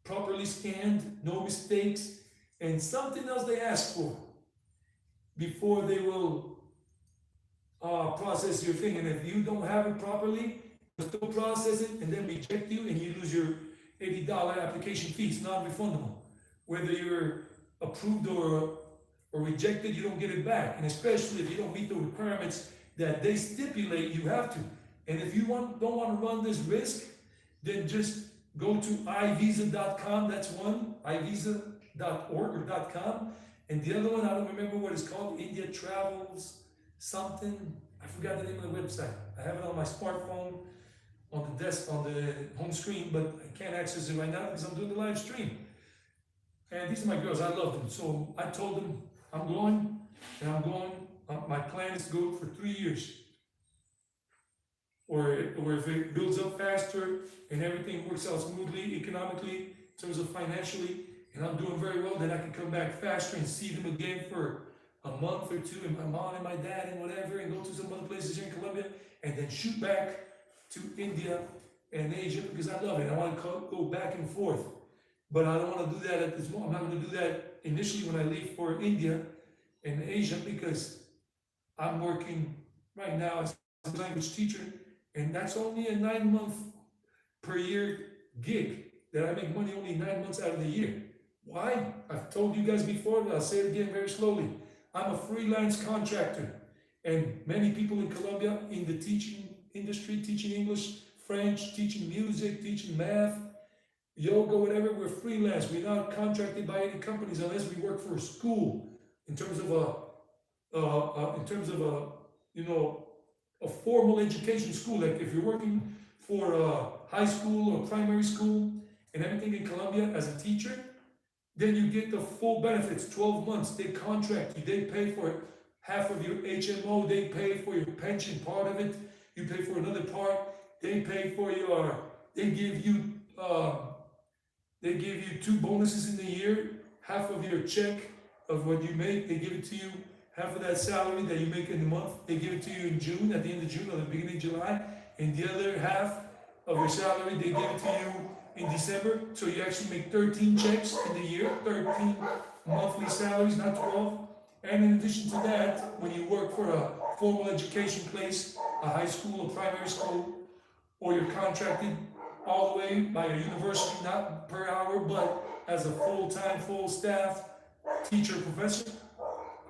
properly scanned, no mistakes, and something else they ask for before they will process your thing. And if you don't have it properly, they'll still process it and then reject you, and you lose your $80 application fee. It's non-refundable. Whether you're approved or rejected, you don't get it back. And especially if you don't meet the requirements that they stipulate, you have to. And if you don't want to run this risk, then just go to ivisa.com. That's one, ivisa.org or .com. And the other one, I don't remember what it's called, India Travels something. I forgot the name of the website. I have it on my smartphone, on the desk, on the home screen, but I can't access it right now because I'm doing the live stream. And these are my girls, I love them. So I told them, I'm going, and I'm going. My plan is to go for 3 years. Or if it builds up faster and everything works out smoothly, economically, in terms of financially, and I'm doing very well, then I can come back faster and see them again for a month or two, and my mom and my dad and whatever, and go to some other places here in Colombia, and then shoot back to India and Asia, because I love it. I want to go back and forth. But I don't want to do that at this moment. I'm not going to do that initially when I leave for India and Asia, because I'm working right now as a language teacher, and that's only a 9-month per year gig that I make money only 9 months out of the year. Why? I've told you guys before, but I'll say it again very slowly. I'm a freelance contractor, and many people in Colombia in the teaching industry, teaching English, French, teaching music, teaching math, yoga, whatever, we're freelance. We're not contracted by any companies unless we work for a school in terms of a formal education school. Like if you're working for a high school or primary school and everything in Colombia as a teacher, then you get the full benefits, 12 months, they contract you, they pay for it, half of your HMO, they pay for your pension, part of it, you pay for another part, they pay for they give you 2 bonuses in the year, half of your check of what you make, they give it to you, half of that salary that you make in the month, they give it to you in June, at the end of June or the beginning of July, and the other half of your salary, they give it to you in December. So you actually make 13 checks in the year, 13 monthly salaries, not 12. And in addition to that, when you work for a formal education place, a high school, a primary school, or you're contracted all the way by a university, not per hour, but as a full-time, full staff teacher, professor,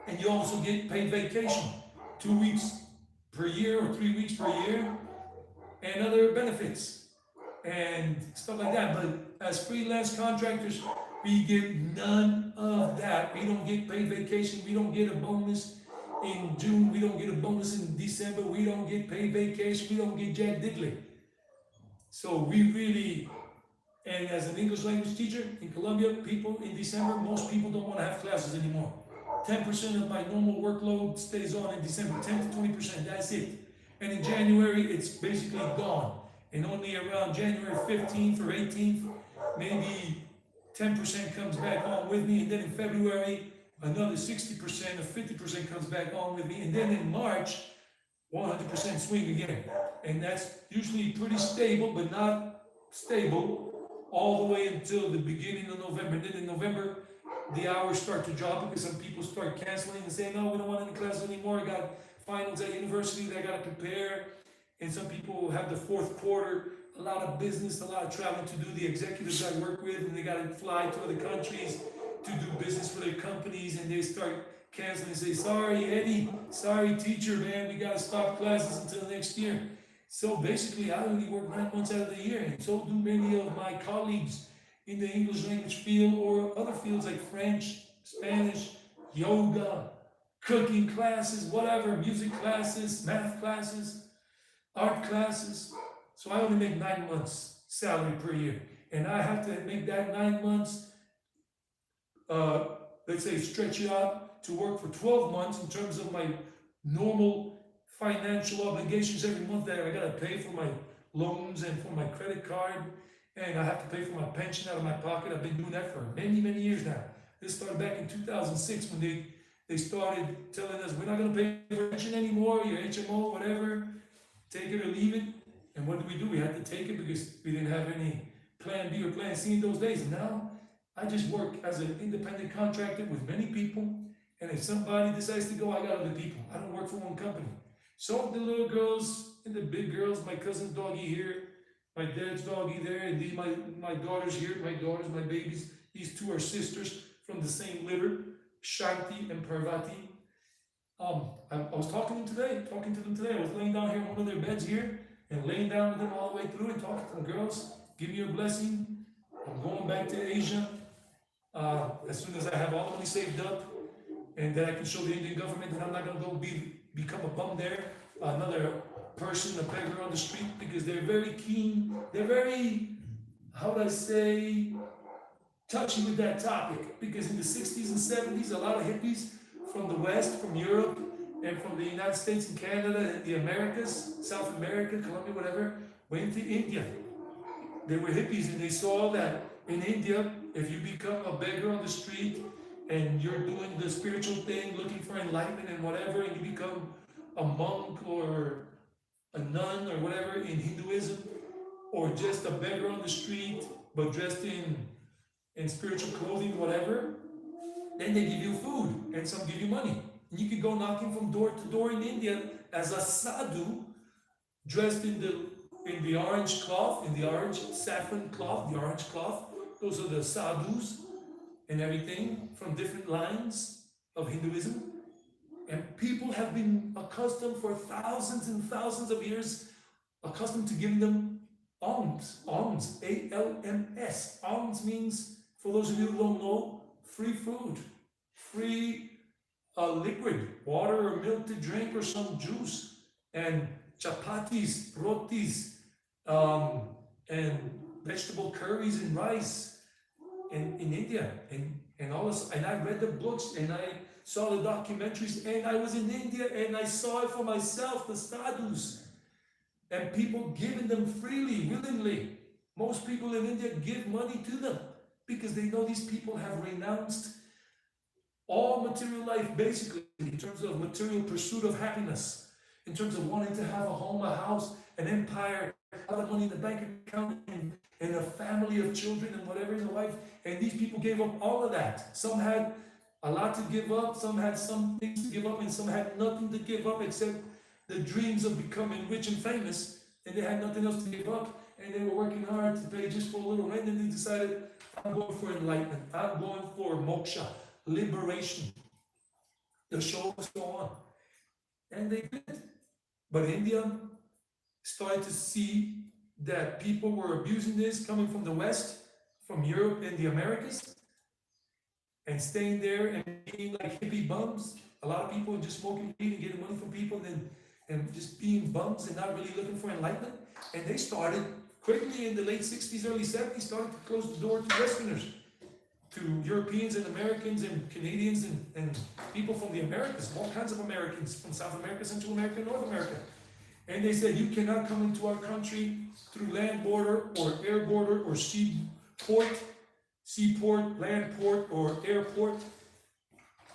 and you also get paid vacation, 2 weeks per year or 3 weeks per year, and other benefits and stuff like that. But as freelance contractors, we get none of that. We don't get paid vacation. We don't get a bonus in June. We don't get a bonus in December. We don't get paid vacation. We don't get jack diddly. So we really, and as an English language teacher in Colombia, people in December, most people don't want to have classes anymore. 10% of my normal workload stays on in December, 10 to 20%, that's it. And in January, it's basically gone. And only around January 15th or 18th, maybe 10% comes back on with me. And then in February, another 60% or 50% comes back on with me. And then in March, 100% swing again. And that's usually pretty stable, but not stable all the way until the beginning of November. And then in November, the hours start to drop because some people start canceling and saying, no, we don't want any classes anymore. I got finals at university that I got to prepare. And some people have the fourth quarter, a lot of business, a lot of traveling to do. The executives I work with, and they got to fly to other countries to do business for their companies, and they start canceling and say, sorry, Eddie, sorry, teacher, man, we got to stop classes until next year. So basically, I only work 9 months out of the year, and so do many of my colleagues in the English language field or other fields like French, Spanish, yoga, cooking classes, whatever, music classes, math classes, art classes. So I only make 9 months salary per year. And I have to make that 9 months, let's say stretch it out to work for 12 months in terms of my normal financial obligations every month that I gotta pay for my loans and for my credit card, and I have to pay for my pension out of my pocket. I've been doing that for many, many years now. This started back in 2006 when they started telling us, we're not gonna pay for your pension anymore, your HMO, whatever, take it or leave it. And what did? We had to take it because we didn't have any plan B or plan C in those days. And now I just work as an independent contractor with many people. And if somebody decides to go, I got other people. I don't work for one company. So the little girls and the big girls, my cousin's doggy here, my dad's doggy there, and these my daughters here, my babies. These two are sisters from the same litter, Shanti and Parvati. I was talking to them today. I was laying down here in one of their beds here, and laying down with them all the way through and talking to them. Girls, give me your blessing. I'm going back to Asia as soon as I have all the money saved up, and that I can show the Indian government that I'm not going to go become a bum there, another person, a beggar on the street, because they're very keen. They're very, how would I say, touchy with that topic, because in the 60s and 70s, a lot of hippies from the West, from Europe, and from the United States and Canada and the Americas, South America, Colombia, whatever, went to India. They were hippies, and they saw that in India, if you become a beggar on the street and you're doing the spiritual thing, looking for enlightenment and whatever, and you become a monk or a nun or whatever in Hinduism, or just a beggar on the street but dressed in spiritual clothing, whatever, then they give you food and some give you money. And you could go knocking from door to door in India as a sadhu, dressed in the orange cloth, in the orange saffron cloth, the orange cloth. Those are the sadhus and everything from different lines of Hinduism. And people have been accustomed for thousands and thousands of years, accustomed to giving them alms, A-L-M-S. Alms means, for those of you who don't know, free food, free liquid, water or milk to drink or some juice, and chapatis, rotis, and vegetable curries and rice in India. And all this, and I read the books and I saw the documentaries, and I was in India and I saw it for myself, the sadhus, and people giving them freely, willingly. Most people in India give money to them because they know these people have renounced all material life, basically, in terms of material pursuit of happiness, in terms of wanting to have a home, a house, an empire, a lot of money in the bank account, and a family of children and whatever in the life. And these people gave up all of that. Some had a lot to give up, some had some things to give up, and some had nothing to give up except the dreams of becoming rich and famous, and they had nothing else to give up, and they were working hard to pay just for a little rent, and they decided, I'm going for enlightenment, I'm going for moksha, liberation. The show must go on. And they did. But India started to see that people were abusing this, coming from the West, from Europe and the Americas, and staying there and being like hippie bums. A lot of people just smoking weed and getting money from people and just being bums and not really looking for enlightenment. And they started quickly in the late 60s, early 70s, started to close the door to Westerners, to Europeans and Americans and Canadians and people from the Americas, all kinds of Americans from South America, Central America, North America. And they said, you cannot come into our country through land border or air border or seaport, land port, or airport.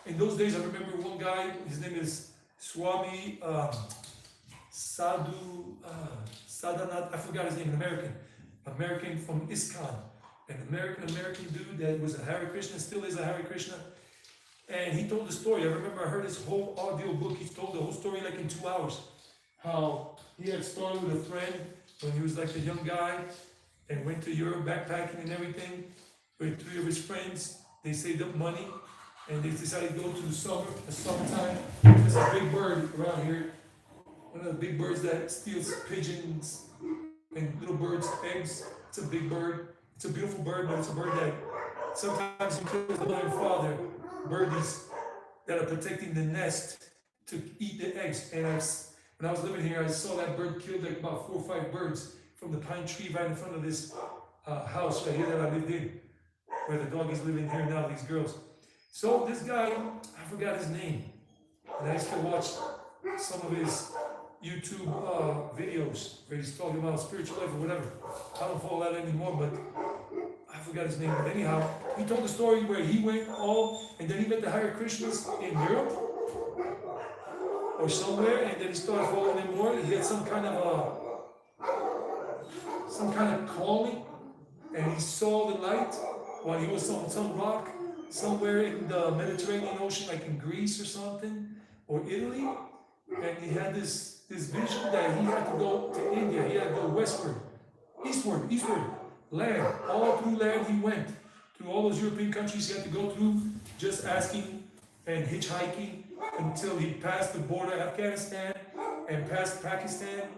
In those days, I remember one guy, his name is Swami Sadhanath, I forgot his name, an American from ISKCON, an American dude that was a Hare Krishna, still is a Hare Krishna. And he told the story. I remember I heard his whole audio book. He told the whole story like in 2 hours. How he had started with a friend when he was like a young guy and went to Europe backpacking and everything with 3 of his friends. They saved up money and they decided to go to the summertime. There's a big bird around here. One of the big birds that steals pigeons and little birds' eggs. It's a big bird. It's a beautiful bird, but it's a bird that sometimes kills the mother and father birdies that are protecting the nest to eat the eggs. And when I was living here, I saw that bird killed like about 4 or 5 birds from the pine tree right in front of this house right here that I lived in, where the dog is living here now, these girls. So this guy, I forgot his name, and I used to watch some of his YouTube videos where he's talking about spiritual life or whatever. I don't follow that anymore, but I forgot his name. But anyhow, he told the story where he went and then he met the Hare Krishnas in Europe or somewhere, and then he started following them more. He had some kind of calling, and he saw the light while he was on some rock somewhere in the Mediterranean Ocean, like in Greece or something, or Italy. And he had this vision that he had to go to India. He had to go westward, eastward, land. All through land he went. Through all those European countries he had to go through, just asking and hitchhiking until he passed the border of Afghanistan and past Pakistan,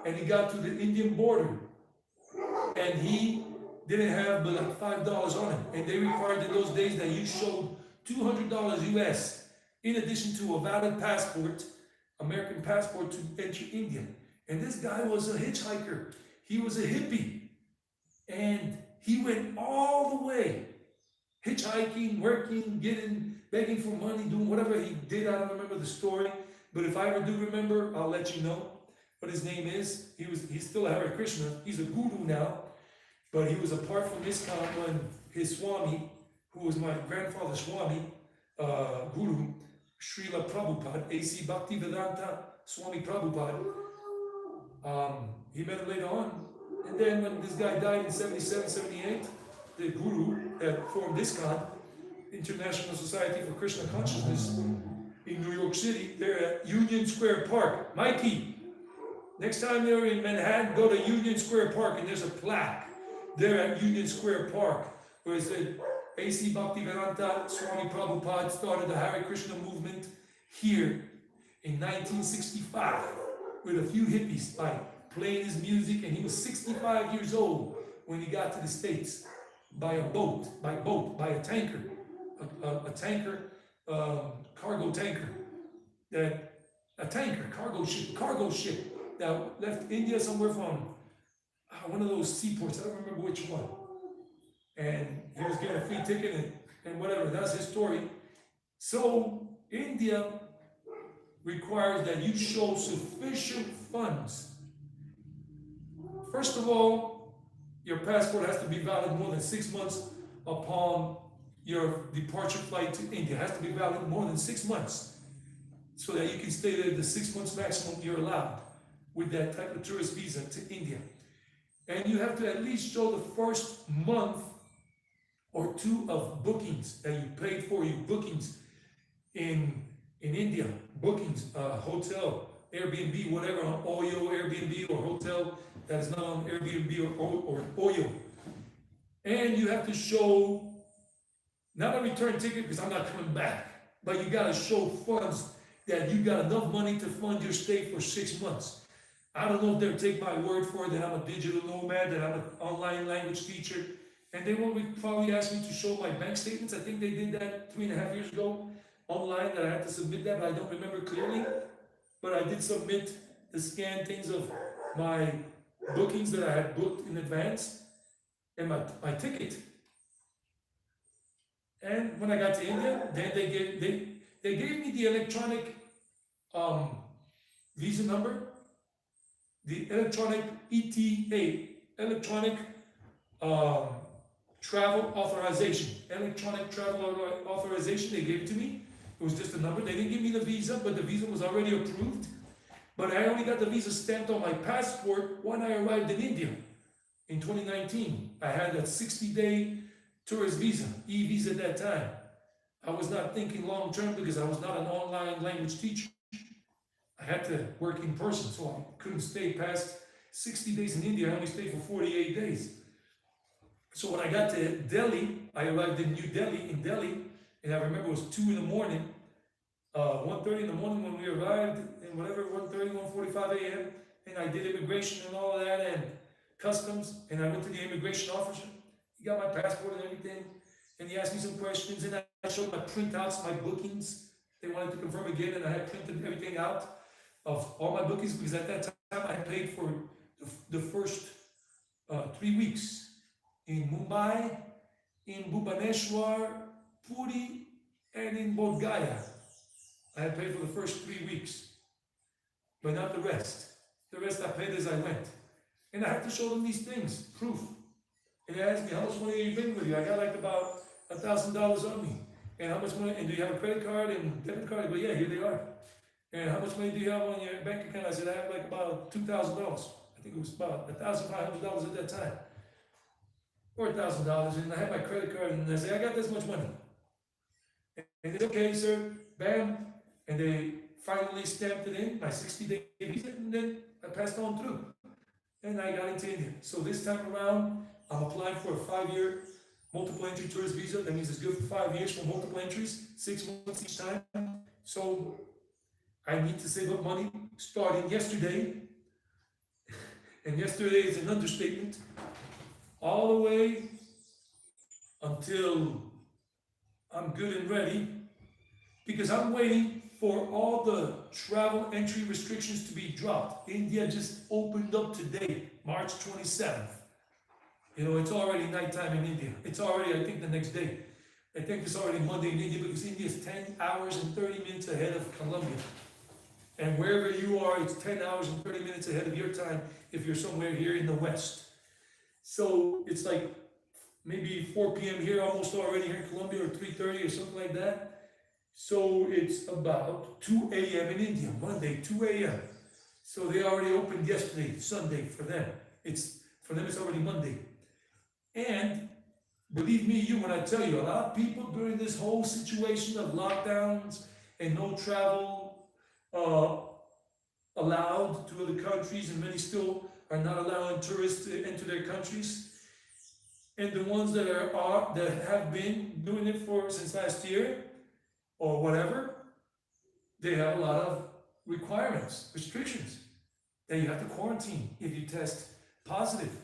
and he got to the Indian border. And he didn't have but like $5 on him. And they required in those days that you showed $200 US in addition to a valid passport, American passport, to enter India. And this guy was a hitchhiker. He was a hippie. And he went all the way, hitchhiking, working, begging for money, doing whatever he did. I don't remember the story, but if I ever do remember, I'll let you know what his name is. He's still a Hare Krishna. He's a guru now, but he was apart from ISKCON when his Swami, who was my grandfather's Swami, guru, Srila Prabhupada, A.C. Bhaktivedanta Swami Prabhupada, he met him later on. And then when this guy died in 77, 78, the guru that formed ISKCON, International Society for Krishna Consciousness, in New York City, they're at Union Square Park. Mikey, next time they're in Manhattan, go to Union Square Park, and there's a plaque there at Union Square Park where it said, A.C. Bhaktivedanta Swami Prabhupada started the Hare Krishna movement here in 1965 with a few hippies by playing his music, and he was 65 years old when he got to the States by a tanker, cargo tanker, cargo ship that left India somewhere from one of those seaports. I don't remember which one. And he was getting a free ticket and whatever. That's his story. So India requires that you show sufficient funds. First of all, your passport has to be valid more than 6 months upon your departure flight to India. It has to be valid more than 6 months so that you can stay there the 6 months maximum you're allowed with that type of tourist visa to India. And you have to at least show the first month or two of bookings that you paid for, your bookings in India, bookings, hotel, Airbnb, whatever, on Oyo, Airbnb, or hotel that is not on Airbnb or Oyo. And you have to show, not a return ticket because I'm not coming back, but you got to show funds that you got enough money to fund your stay for 6 months. I don't know if they'll take my word for it that I'm a digital nomad, that I'm an online language teacher, and they will probably ask me to show my bank statements. I think they did that 3.5 years ago online, that I had to submit that, but I don't remember clearly. But I did submit the scanned things of my bookings that I had booked in advance and my ticket. And when I got to India, then they gave me the electronic visa number, the electronic ETA, electronic travel authorization. Electronic travel authorization, they gave it to me. It was just a number. They didn't give me the visa, but the visa was already approved. But I only got the visa stamped on my passport when I arrived in India in 2019. I had a 60-day tourist visa, e-visa at that time. I was not thinking long-term because I was not an online language teacher. I had to work in person, so I couldn't stay past 60 days in India. I only stayed for 48 days. So when I got to Delhi, I arrived in New Delhi, and I remember it was 2 in the morning, 1:30 in the morning when we arrived, and whatever, 1:30, 1:45 a.m., and I did immigration and all that, and customs, and I went to the immigration officer. He got my passport and everything, and he asked me some questions, and I showed my printouts, my bookings. They wanted to confirm again, and I had printed everything out of all my bookings, because at that time I had paid for the first 3 weeks in Mumbai, in Bhubaneswar, Puri, and in Bulgaria. I had paid for the first 3 weeks, but not the rest. The rest I paid as I went. And I had to show them these things, proof. And they asked me, how much money have you been with you? I got like about $1,000 on me. And how much money, and do you have a credit card and debit card? I go, yeah, here they are. And how much money do you have on your bank account? I said, I have like about $2,000. I think it was about $1,500 at that time. Or $1,000. And I had my credit card, and I said, I got this much money. And they said, okay, sir, bam. And they finally stamped it in, my 60-day visa, and then I passed on through. And I got into India. So this time around, I'm applying for a 5-year multiple entry tourist visa. That means it's good for 5 years for multiple entries, 6 months each time. So I need to save up money starting yesterday. And yesterday is an understatement. All the way until I'm good and ready, because I'm waiting for all the travel entry restrictions to be dropped. India just opened up today, March 27th. You know, it's already nighttime in India. It's already, I think, the next day. I think it's already Monday in India because India is 10 hours and 30 minutes ahead of Colombia. And wherever you are, it's 10 hours and 30 minutes ahead of your time if you're somewhere here in the West. So it's like maybe 4 p.m. here, almost already here in Colombia, or 3:30 or something like that. So it's about 2 a.m. in India, Monday, 2 a.m. So they already opened yesterday, Sunday for them. For them, it's already Monday. And believe me, when I tell you, a lot of people during this whole situation of lockdowns and no travel allowed to other countries, and many still are not allowing tourists to enter their countries. And the ones that have been doing it since last year, or whatever, they have a lot of requirements, restrictions, that you have to quarantine if you test positive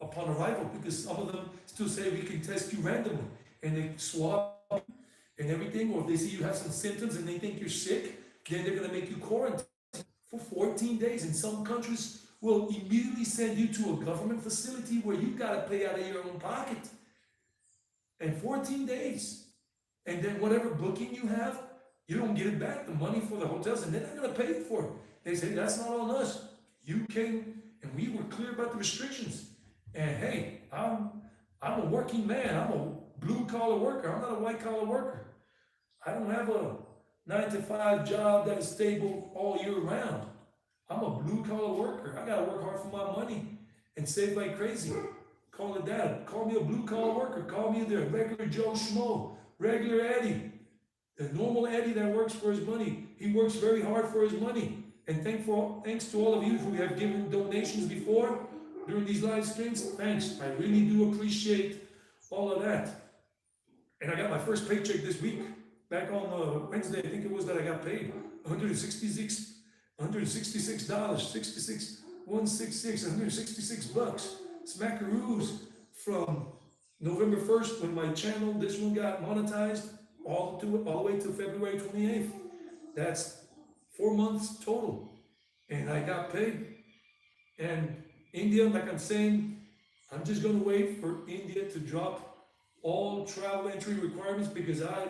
upon arrival, because some of them still say we can test you randomly, and they swab you and everything, or if they see you have some symptoms and they think you're sick, then they're going to make you quarantine for 14 days. And some countries will immediately send you to a government facility where you got to pay out of your own pocket. And 14 days. And then whatever booking you have, you don't get it back, the money for the hotels, and they're not going to pay for it. They say, that's not on us. You came, and we were clear about the restrictions. And hey, I'm a working man. I'm a blue-collar worker. I'm not a white-collar worker. I don't have a 9-to-5 job that is stable all year round. I'm a blue-collar worker. I got to work hard for my money and save like crazy. Call it that. Call me a blue-collar worker. Call me the regular Joe Schmo. Regular Eddie, the normal Eddie that works for his money. He works very hard for his money. And thanks to all of you who have given donations before during these live streams. Thanks. I really do appreciate all of that. And I got my first paycheck this week. Back on Wednesday, I think it was, that I got paid $166, $166. Smackaroos from November 1st, when my channel, this one, got monetized, all the way to February 28th. That's 4 months total. And I got paid. And India, like I'm saying, I'm just going to wait for India to drop all travel entry requirements, because I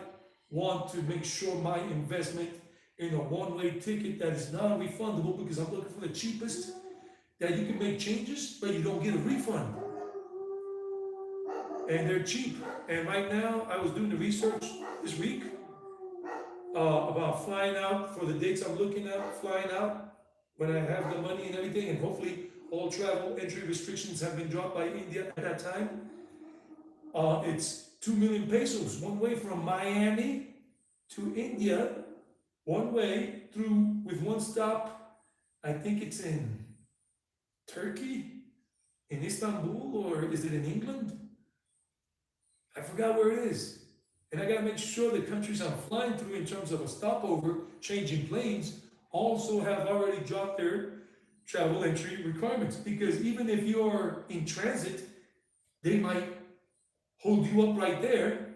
want to make sure my investment in a one-way ticket that is non-refundable, because I'm looking for the cheapest, that you can make changes, but you don't get a refund. And they're cheap. And right now, I was doing the research this week about flying out for the dates I'm looking at, flying out when I have the money and everything, and hopefully all travel entry restrictions have been dropped by India at that time. It's 2 million pesos, one way from Miami to India, one way through with one stop. I think it's in Turkey, in Istanbul, or is it in England? I forgot where it is. And I got to make sure the countries I'm flying through in terms of a stopover, changing planes, also have already dropped their travel entry requirements. Because even if you're in transit, they might hold you up right there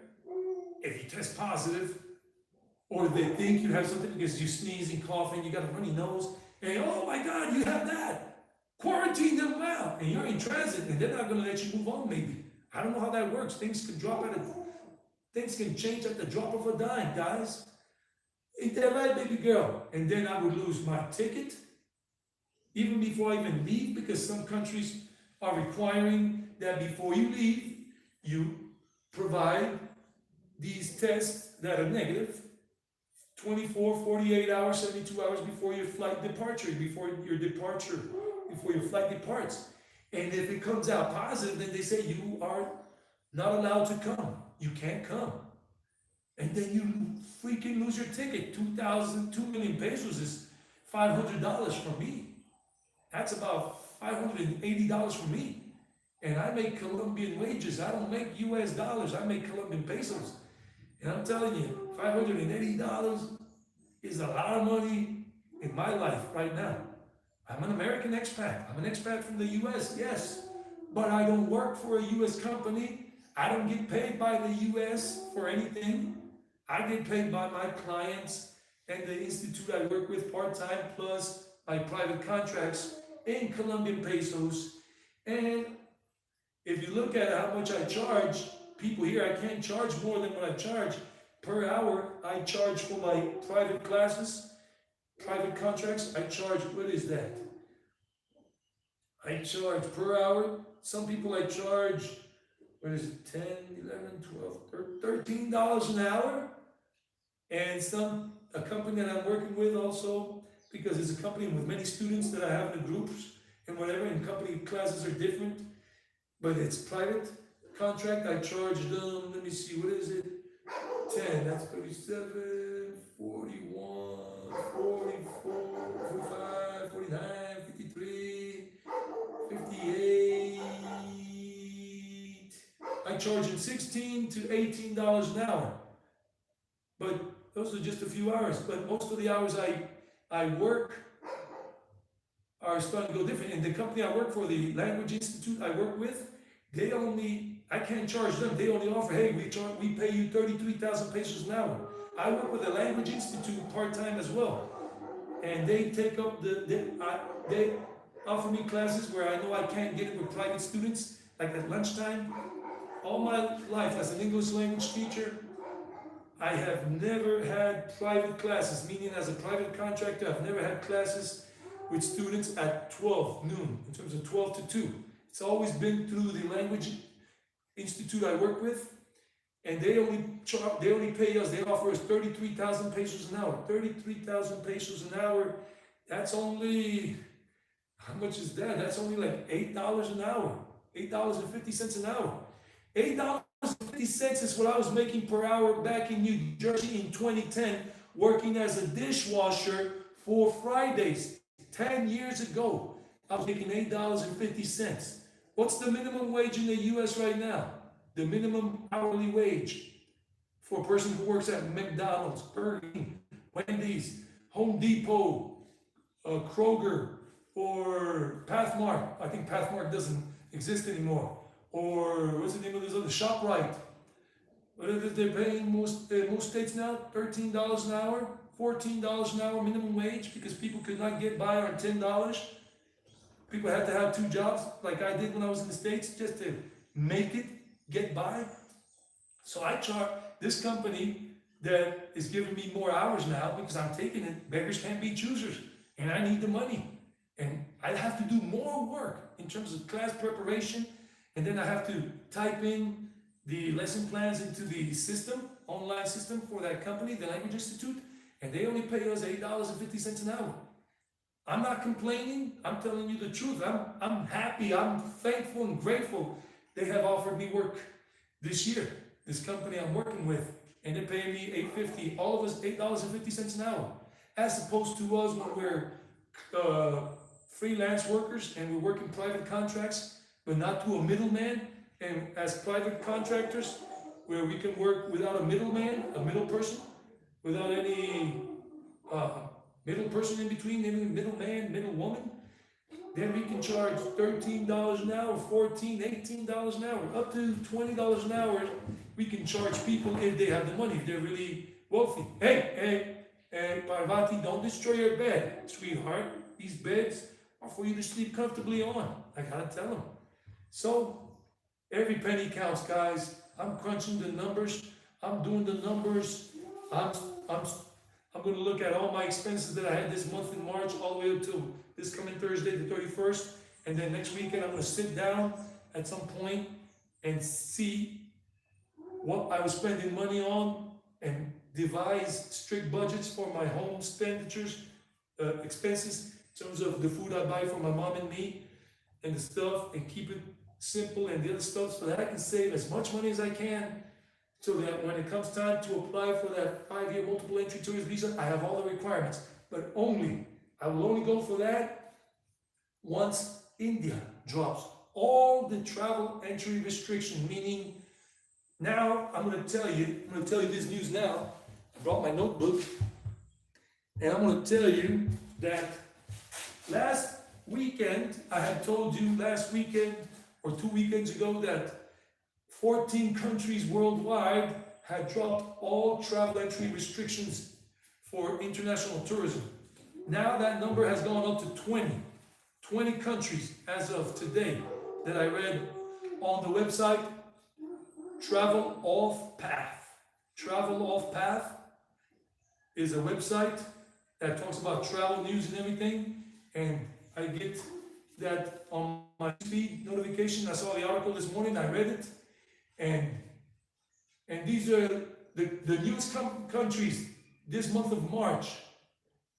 if you test positive, or they think you have something because you sneeze and cough and you got a runny nose, and oh my God, you have that. Quarantine them out. And you're in transit, and they're not going to let you move on maybe. I don't know how that works. Things could drop out of Things can change at the drop of a dime, guys. Ain't that right, baby girl? And then I would lose my ticket even before I even leave, because some countries are requiring that before you leave, you provide these tests that are negative 24, 48 hours, 72 hours before your flight departure, before your flight departs. And if it comes out positive, then they say you are not allowed to come. You can't come. And then you freaking lose your ticket. 2 million pesos is $500 for me. That's about $580 for me. And I make Colombian wages. I don't make US dollars. I make Colombian pesos. And I'm telling you, $580 is a lot of money in my life right now. I'm an American expat. I'm an expat from the US, yes. But I don't work for a US company. I don't get paid by the US for anything. I get paid by my clients and the institute I work with part-time, plus my private contracts in Colombian pesos. And if you look at how much I charge people here, I can't charge more than what I charge per hour. I charge for my private classes, private contracts. I charge, what is that? I charge per hour. Some people I charge, what is it, 10, 11, 12, $13 an hour. And a company that I'm working with also, because it's a company with many students that I have in the groups and whatever, and company classes are different, but it's private contract. I charge them, let me see, what is it? 10, that's 37, 41, 44, 45, 49, 53, 58. I charge them $16 to $18 an hour. But those are just a few hours. But most of the hours I work are starting to go different. And the company I work for, the Language Institute I work with, I can't charge them. They only offer, hey, we pay you 33,000 pesos an hour. I work with the Language Institute part-time as well. And they take up they offer me classes where I know I can't get it with private students, like at lunchtime. All my life as an English language teacher, I have never had private classes, meaning as a private contractor, I've never had classes with students at 12 noon, in terms of 12 to 2. It's always been through the Language Institute I work with, and they only pay us, they offer us 33,000 pesos an hour. 33,000 pesos an hour, that's only, how much is that? That's only like $8 an hour, $8.50 an hour. $8.50 is what I was making per hour back in New Jersey in 2010, working as a dishwasher for Fridays. 10 years ago, I was making $8.50. What's the minimum wage in the US right now? The minimum hourly wage for a person who works at McDonald's, Burger King, Wendy's, Home Depot, Kroger, or Pathmark. I think Pathmark doesn't exist anymore. Or what's the name of this other? ShopRite. What are they paying most states now? $13 an hour, $14 an hour minimum wage, because people could not get by on $10. People had to have 2 jobs, like I did when I was in the States, just to make it, get by. So I charge this company that is giving me more hours now, because I'm taking it. Beggars can't be choosers, and I need the money. And I have to do more work in terms of class preparation. And then I have to type in the lesson plans into the system, online system for that company, the Language Institute, and they only pay us $8.50 an hour. I'm not complaining. I'm telling you the truth. I'm happy. I'm thankful and grateful they have offered me work this year. This company I'm working with, and they're paying me $8.50. All of us $8.50 an hour, as opposed to us when we're freelance workers and we're working private contracts, but not to a middleman, and as private contractors, where we can work without a middleman, a middle person, without any middle person in between, any middleman, middle woman, then we can charge $13 an hour, $14, $18 an hour, up to $20 an hour. We can charge people if they have the money, if they're really wealthy. Hey, Parvati, don't destroy your bed, sweetheart. These beds are for you to sleep comfortably on. I gotta tell them. So, every penny counts, guys. I'm crunching the numbers. I'm doing the numbers. I'm, I'm, I'm gonna look at all my expenses that I had this month in March, all the way up till this coming Thursday, the 31st. And then next weekend, I'm gonna sit down at some point and see what I was spending money on and devise strict budgets for my home expenditures, expenses, in terms of the food I buy for my mom and me and the stuff, and keep it simple and the other stuff, so that I can save as much money as I can, so that when it comes time to apply for that 5-year multiple entry tourist visa, I have all the requirements. But I will only go for that once India drops all the travel entry restriction, meaning now I'm going to tell you this news now. I brought my notebook, and I'm going to tell you that last weekend, I had told you last weekend or 2 weekends ago that 14 countries worldwide had dropped all travel entry restrictions for international tourism. Now that number has gone up to 20. 20 countries as of today that I read on the website Travel Off Path. Travel Off Path is a website that talks about travel news and everything, and I get that on my feed notification. I saw the article this morning, I read it, and these are the newest countries this month of March.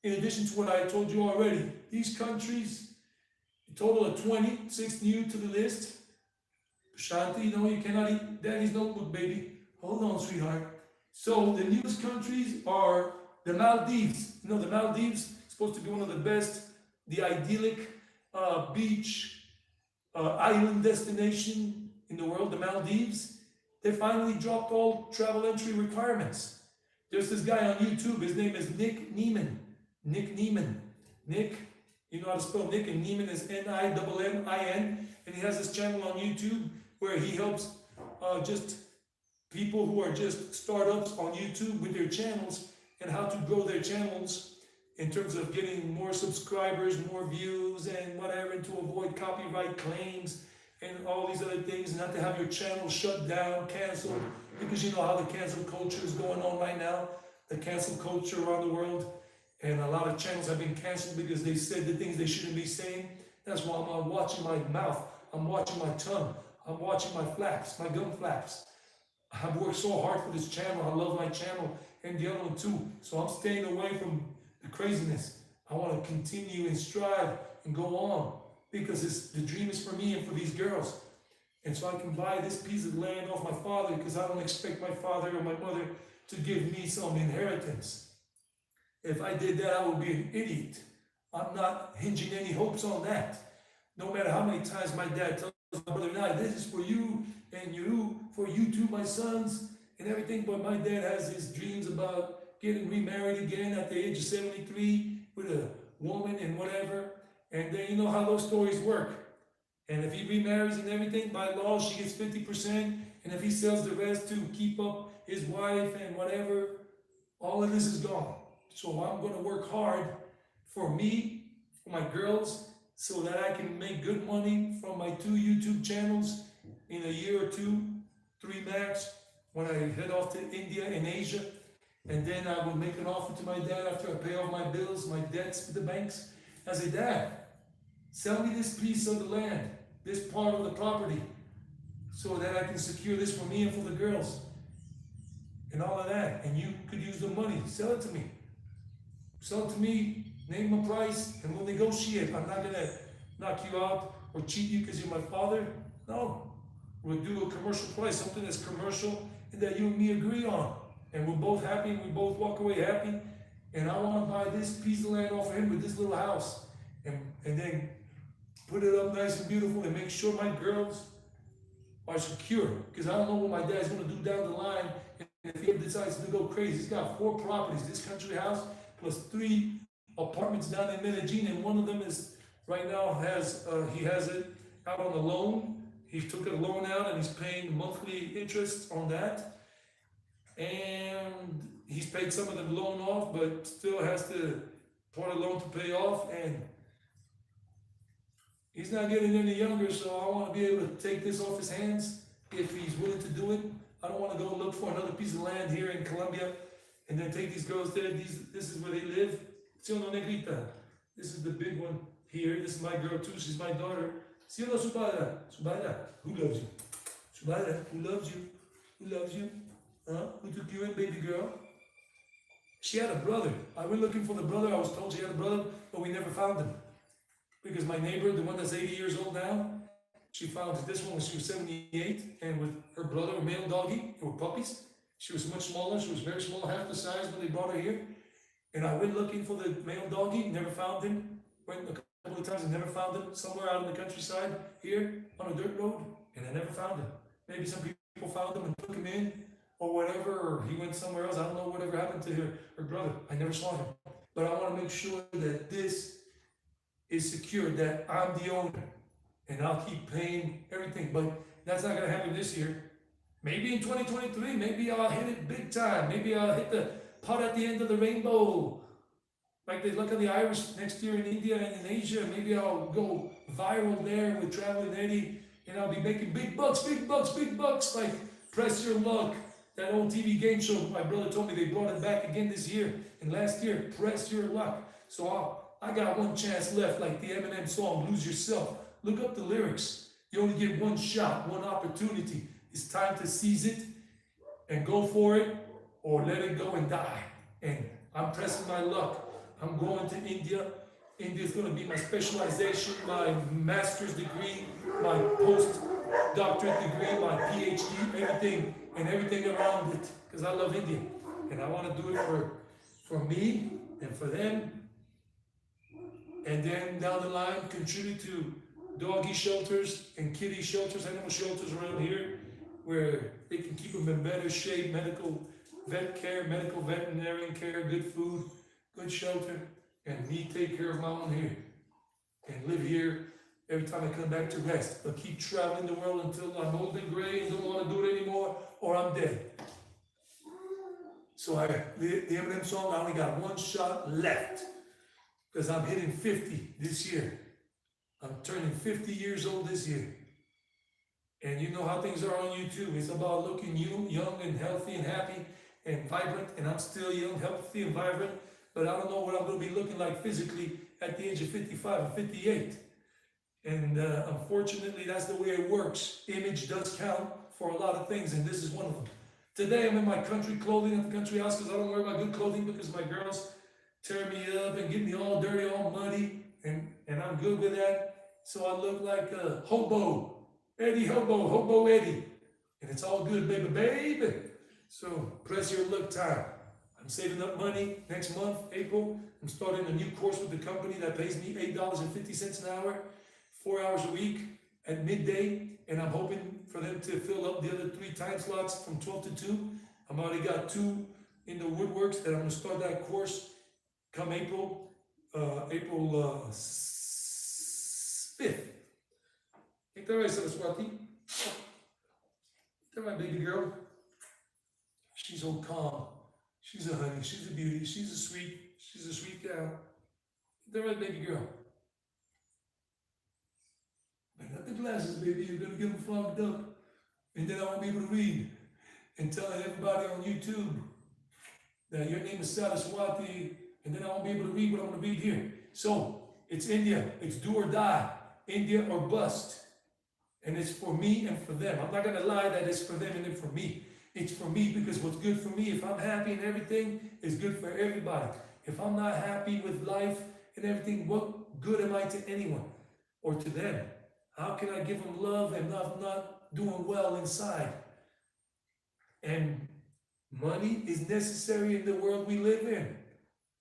In addition to what I told you already, these countries, a total of 26 new to the list. Shanti, no, you cannot eat Daddy's notebook, baby. Hold on, sweetheart. So the newest countries are the Maldives. You know, the Maldives is supposed to be one of the best, the idyllic beach island destination in the world, the Maldives. They finally dropped all travel entry requirements. There's this guy on YouTube, his name is Nick Neiman. Nick Neiman. Nick, you know how to spell Nick, and Neiman is N-I-M-M-I-N, and he has this channel on YouTube where he helps just people who are just startups on YouTube with their channels and how to grow their channels in terms of getting more subscribers, more views, and whatever, and to avoid copyright claims and all these other things, and not to have your channel shut down, canceled, because you know how the cancel culture is going on right now, the cancel culture around the world, and a lot of channels have been canceled because they said the things they shouldn't be saying. That's why I'm watching my mouth, I'm watching my tongue, I'm watching my flaps, my gum flaps. I've worked so hard for this channel, I love my channel, and the other one too, so I'm staying away from the craziness. I want to continue and strive and go on, because the dream is for me and for these girls. And so I can buy this piece of land off my father, because I don't expect my father or my mother to give me some inheritance. If I did that, I would be an idiot. I'm not hinging any hopes on that. No matter how many times my dad tells my brother and I, this is for you and you, for you too, my sons, and everything, but my dad has his dreams about getting remarried again at the age of 73 with a woman and whatever. And then you know how those stories work. And if he remarries and everything, by law, she gets 50%. And if he sells the rest to keep up his wife and whatever, all of this is gone. So I'm going to work hard for me, for my girls, so that I can make good money from my 2 YouTube channels in a year or 2, 3 max, when I head off to India and Asia. And then I will make an offer to my dad after I pay off my bills, my debts with the banks. I say, Dad, sell me this piece of the land, this part of the property, so that I can secure this for me and for the girls, and all of that. And you could use the money, sell it to me. Sell it to me, name a price, and we'll negotiate. I'm not gonna knock you out or cheat you because you're my father. No, we'll do a commercial price, something that's commercial and that you and me agree on. And we're both happy, and we both walk away happy. And I want to buy this piece of land off of him with this little house. And then put it up nice and beautiful and make sure my girls are secure. Because I don't know what my dad's going to do down the line. And if he decides to go crazy, he's got 4 properties, this country house, plus 3 apartments down in Medellin. And one of them is, right now, he has it out on a loan. He took a loan out and he's paying monthly interest on that. And he's paid some of the loan off, but still has to part of the loan to pay off. And he's not getting any younger, so I want to be able to take this off his hands if he's willing to do it. I don't want to go look for another piece of land here in Colombia and then take these girls there. This is where they live. ¿Sí o no, negrita? This is the big one here. This is my girl too. She's my daughter. ¿Sí o no, Subhadra? Subhadra, who loves you? Subhadra, who loves you? Who loves you? Huh? Who took you in, baby girl? She had a brother. I went looking for the brother. I was told she had a brother, but we never found him. Because my neighbor, the one that's 80 years old now, she found this one when she was 78, and with her brother, a male doggy, they were puppies. She was much smaller. She was very small, half the size when they brought her here. And I went looking for the male doggy, never found him. Went a couple of times and never found him. Somewhere out in the countryside here on a dirt road, and I never found him. Maybe some people found him and took him in, or whatever, or he went somewhere else. I don't know whatever happened to her brother. I never saw him. But I want to make sure that this is secure, that I'm the owner, and I'll keep paying everything. But that's not going to happen this year. Maybe in 2023, maybe I'll hit it big time. Maybe I'll hit the pot at the end of the rainbow, like they look at the Irish next year in India and in Asia. Maybe I'll go viral there with Traveling Eddie, and I'll be making big bucks, like Press Your Luck, that old TV game show. My brother told me they brought it back again this year and last year, Press Your Luck. So I got one chance left, like the Eminem song, Lose Yourself. Look up the lyrics. You only get one shot, one opportunity. It's time to seize it and go for it, or let it go and die. And I'm pressing my luck. I'm going to India. India is going to be my specialization, my master's degree, my postdoctorate degree, my PhD, everything, and everything around it, because I love India. And I want to do it for me and for them. And then down the line, contribute to doggy shelters and kitty shelters, animal shelters around here, where they can keep them in better shape, medical vet care, medical veterinarian care, good food, good shelter, and me take care of my own here and live here every time I come back to rest. But keep traveling the world until I'm old and gray and don't want to do it anymore, or I'm dead. So the Eminem song, I only got one shot left, because I'm hitting 50 this year. I'm turning 50 years old this year. And you know how things are on YouTube. It's about looking young and healthy and happy and vibrant. And I'm still young, healthy and vibrant. But I don't know what I'm going to be looking like physically at the age of 55 and 58. And unfortunately, that's the way it works. Image does count for a lot of things, and this is one of them. Today, I'm in my country clothing at the country house because I don't wear my good clothing because my girls tear me up and get me all dirty, all muddy. And I'm good with that. So I look like a hobo. Eddie Hobo Eddie. And it's all good, baby. So press your luck time. I'm saving up money next month, April. I'm starting a new course with the company that pays me $8.50 an hour, 4 hours a week at midday. And I'm hoping for them to fill up the other 3 time slots from 12 to 2. I've already got 2 in the woodworks that I'm going to start that course come April 5th. Ain't that right, Saraswati? Ain't that right, baby girl? She's so calm. She's a honey. She's a beauty. She's a sweet gal. Ain't that right, baby girl? I got the glasses, baby. You're gonna get them fogged up. And then I won't be able to read. And telling everybody on YouTube that your name is Saraswati, and then I won't be able to read what I'm gonna read here. So, it's India. It's do or die. India or bust. And it's for me and for them. I'm not going to lie that it's for them and then for me. It's for me because what's good for me, if I'm happy and everything, is good for everybody. If I'm not happy with life and everything, what good am I to anyone or to them? How can I give them love and I'm not doing well inside? And money is necessary in the world we live in.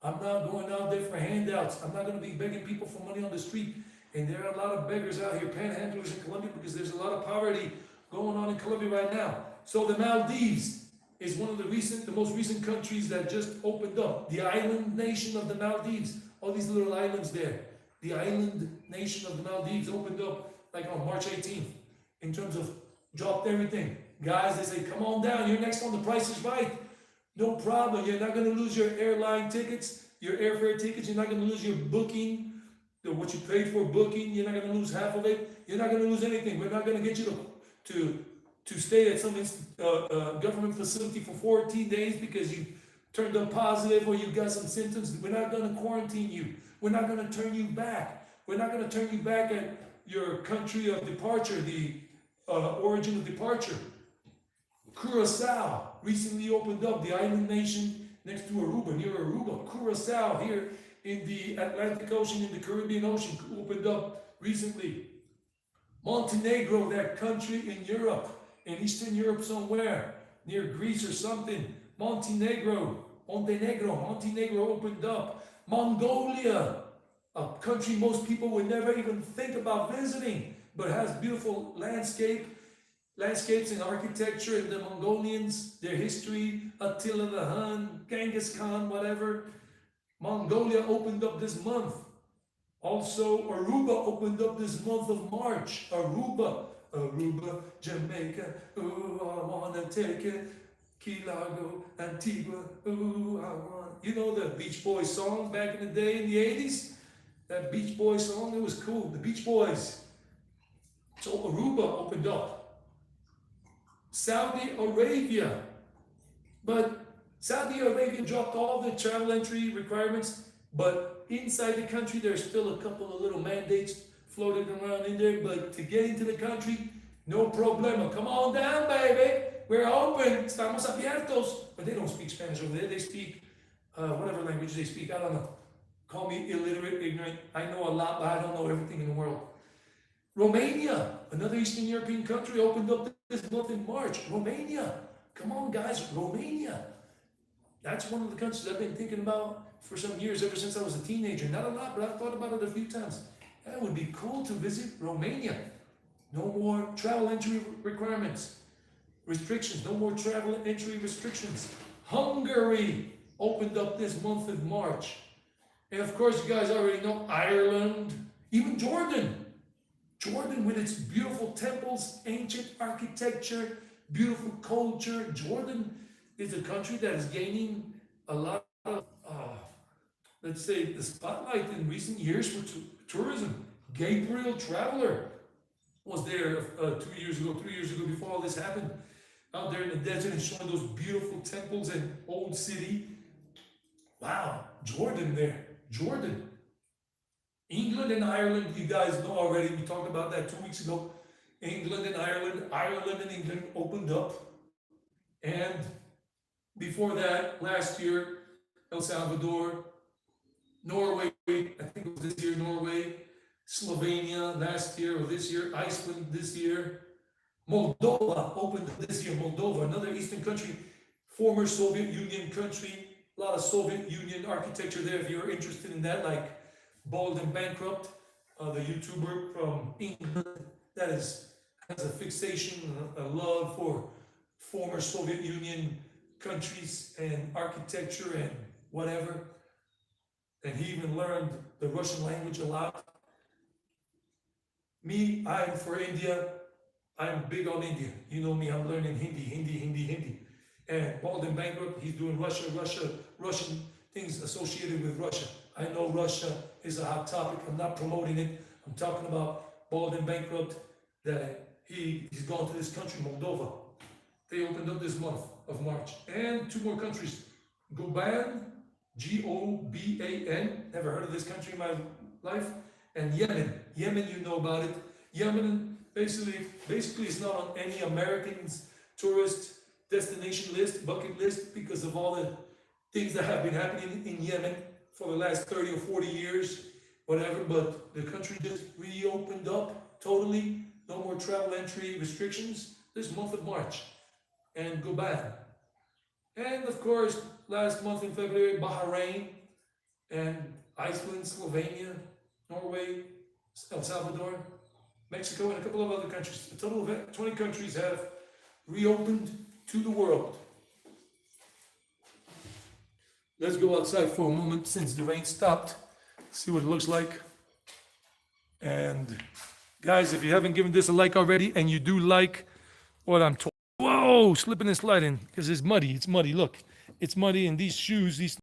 I'm not going out there for handouts. I'm not going to be begging people for money on the street. And there are a lot of beggars out here, panhandlers in Colombia, because there's a lot of poverty going on in Colombia right now. So the Maldives is one of the most recent countries that just opened up. The island nation of the Maldives, all these little islands there. The island nation of the Maldives opened up like on March 18th in terms of dropped everything. Guys, they say, come on down, you're next on The Price is Right. No problem, you're not going to lose your airline tickets, your airfare tickets, you're not going to lose your booking. What you paid for booking, you're not going to lose half of it. You're not going to lose anything. We're not going to get you to to stay at some government facility for 14 days because you turned up positive or you got some symptoms. We're not going to quarantine you. We're not going to turn you back. We're not going to turn you back at your country of departure, the origin of departure. Curacao recently opened up, the island nation next to Aruba, near Aruba. Curacao here in the Atlantic Ocean, in the Caribbean Ocean, opened up recently. Montenegro, that country in Europe, in Eastern Europe somewhere, near Greece or something. Montenegro opened up. Mongolia, a country most people would never even think about visiting, but has beautiful landscapes and architecture, and the Mongolians, their history, Attila the Hun, Genghis Khan, whatever. Mongolia opened up this month. Also, Aruba opened up this month of March. Aruba, Jamaica, ooh, I wanna take it. Key Largo, Antigua, ooh, I want. You know the Beach Boys song back in the day in the 80s? That Beach Boys song, it was cool. The Beach Boys. So Aruba opened up. Saudi Arabia. But Saudi Arabia dropped all the travel entry requirements, but inside the country, there's still a couple of little mandates floating around in there. But to get into the country, no problema. Come on down, baby. We're open. Estamos abiertos. But they don't speak Spanish over there. They speak whatever language they speak. I don't know. Call me illiterate, ignorant. I know a lot, but I don't know everything in the world. Romania, another Eastern European country, opened up this month in March. Romania. Come on, guys. Romania. That's one of the countries I've been thinking about for some years, ever since I was a teenager. Not a lot, but I've thought about it a few times. That would be cool to visit Romania. No more travel entry requirements, restrictions. No more travel entry restrictions. Hungary opened up this month of March. And of course, you guys already know Ireland, even Jordan. Jordan with its beautiful temples, ancient architecture, beautiful culture. Jordan is a country that is gaining a lot of, let's say, the spotlight in recent years for tourism. Gabriel Traveler was there 3 years ago, before all this happened, out there in the desert and showing those beautiful temples and old city. Wow, Jordan there. Jordan. England and Ireland, you guys know already, we talked about that 2 weeks ago. England and Ireland and England opened up. And before that, last year, El Salvador, Norway, I think it was this year, Norway, Slovenia last year or this year, Iceland this year, Moldova opened up this year. Moldova, another Eastern country, former Soviet Union country, a lot of Soviet Union architecture there if you're interested in that, like Bald and Bankrupt, the YouTuber from England that has a fixation, a love for former Soviet Union countries and architecture and whatever. And he even learned the Russian language a lot. Me, I'm for India. I'm big on India. You know me, I'm learning Hindi. And Bald and Bankrupt, he's doing Russian things associated with Russia. I know Russia is a hot topic. I'm not promoting it. I'm talking about Bald and Bankrupt, that he's gone to this country, Moldova. They opened up this month of March. And 2 more countries. Goban, Goban, never heard of this country in my life. And Yemen. Yemen, you know about it. Yemen basically is not on any American's tourist destination list, bucket list, because of all the things that have been happening in Yemen for the last 30 or 40 years, whatever. But the country just reopened up totally. No more travel entry restrictions this month of March. And Goban. And of course, last month in February, Bahrain and Iceland, Slovenia, Norway, El Salvador, Mexico, and a couple of other countries. A total of 20 countries have reopened to the world. Let's go outside for a moment since the rain stopped. See what it looks like. And guys, if you haven't given this a like already, and you do like what I'm talking, whoa, slipping and sliding because it's muddy. It's muddy. Look, it's muddy, and these shoes, these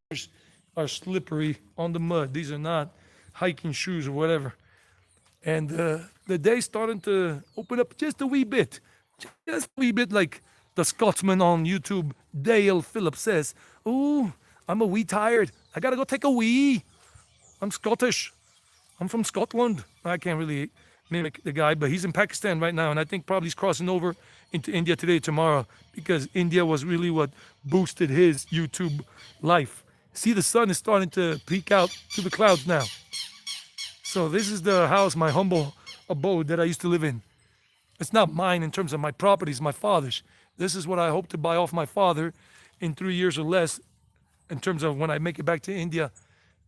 are slippery on the mud. These are not hiking shoes or whatever. And the day's starting to open up just a wee bit. just a wee bit like the Scotsman on YouTube, Dale Phillips says, "Ooh, I'm a wee tired. I gotta go take a wee. I'm Scottish. I'm from Scotland." I can't really mimic the guy, but he's in Pakistan right now, and I think probably he's crossing over into India today, tomorrow, because India was really what boosted his YouTube life. See, the sun is starting to peek out to the clouds now. So this is the house, my humble abode that I used to live in. It's not mine in terms of my properties, my father's. This is what I hope to buy off my father in 3 years or less in terms of when I make it back to India.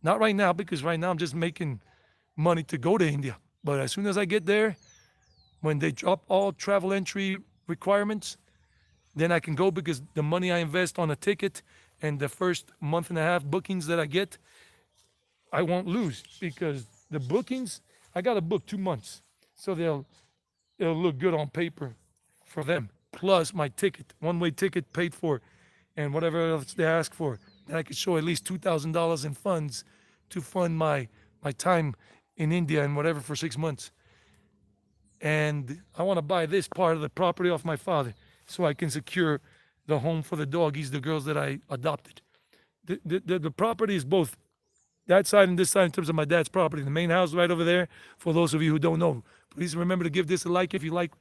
Not right now, because right now I'm just making money to go to India. But as soon as I get there, when they drop all travel entry requirements, then I can go, because the money I invest on a ticket and the first month and a half bookings that I get, I won't lose, because the bookings, I got to book 2 months. So it'll look good on paper for them. Plus my ticket, one-way ticket paid for, and whatever else they ask for. Then I could show at least $2,000 in funds to fund my time in India and whatever for 6 months. And I want to buy this part of the property off my father so I can secure the home for the doggies, the girls that I adopted. The property is both that side and this side in terms of my dad's property. The main house right over there, for those of you who don't know. Please remember to give this a like if you like.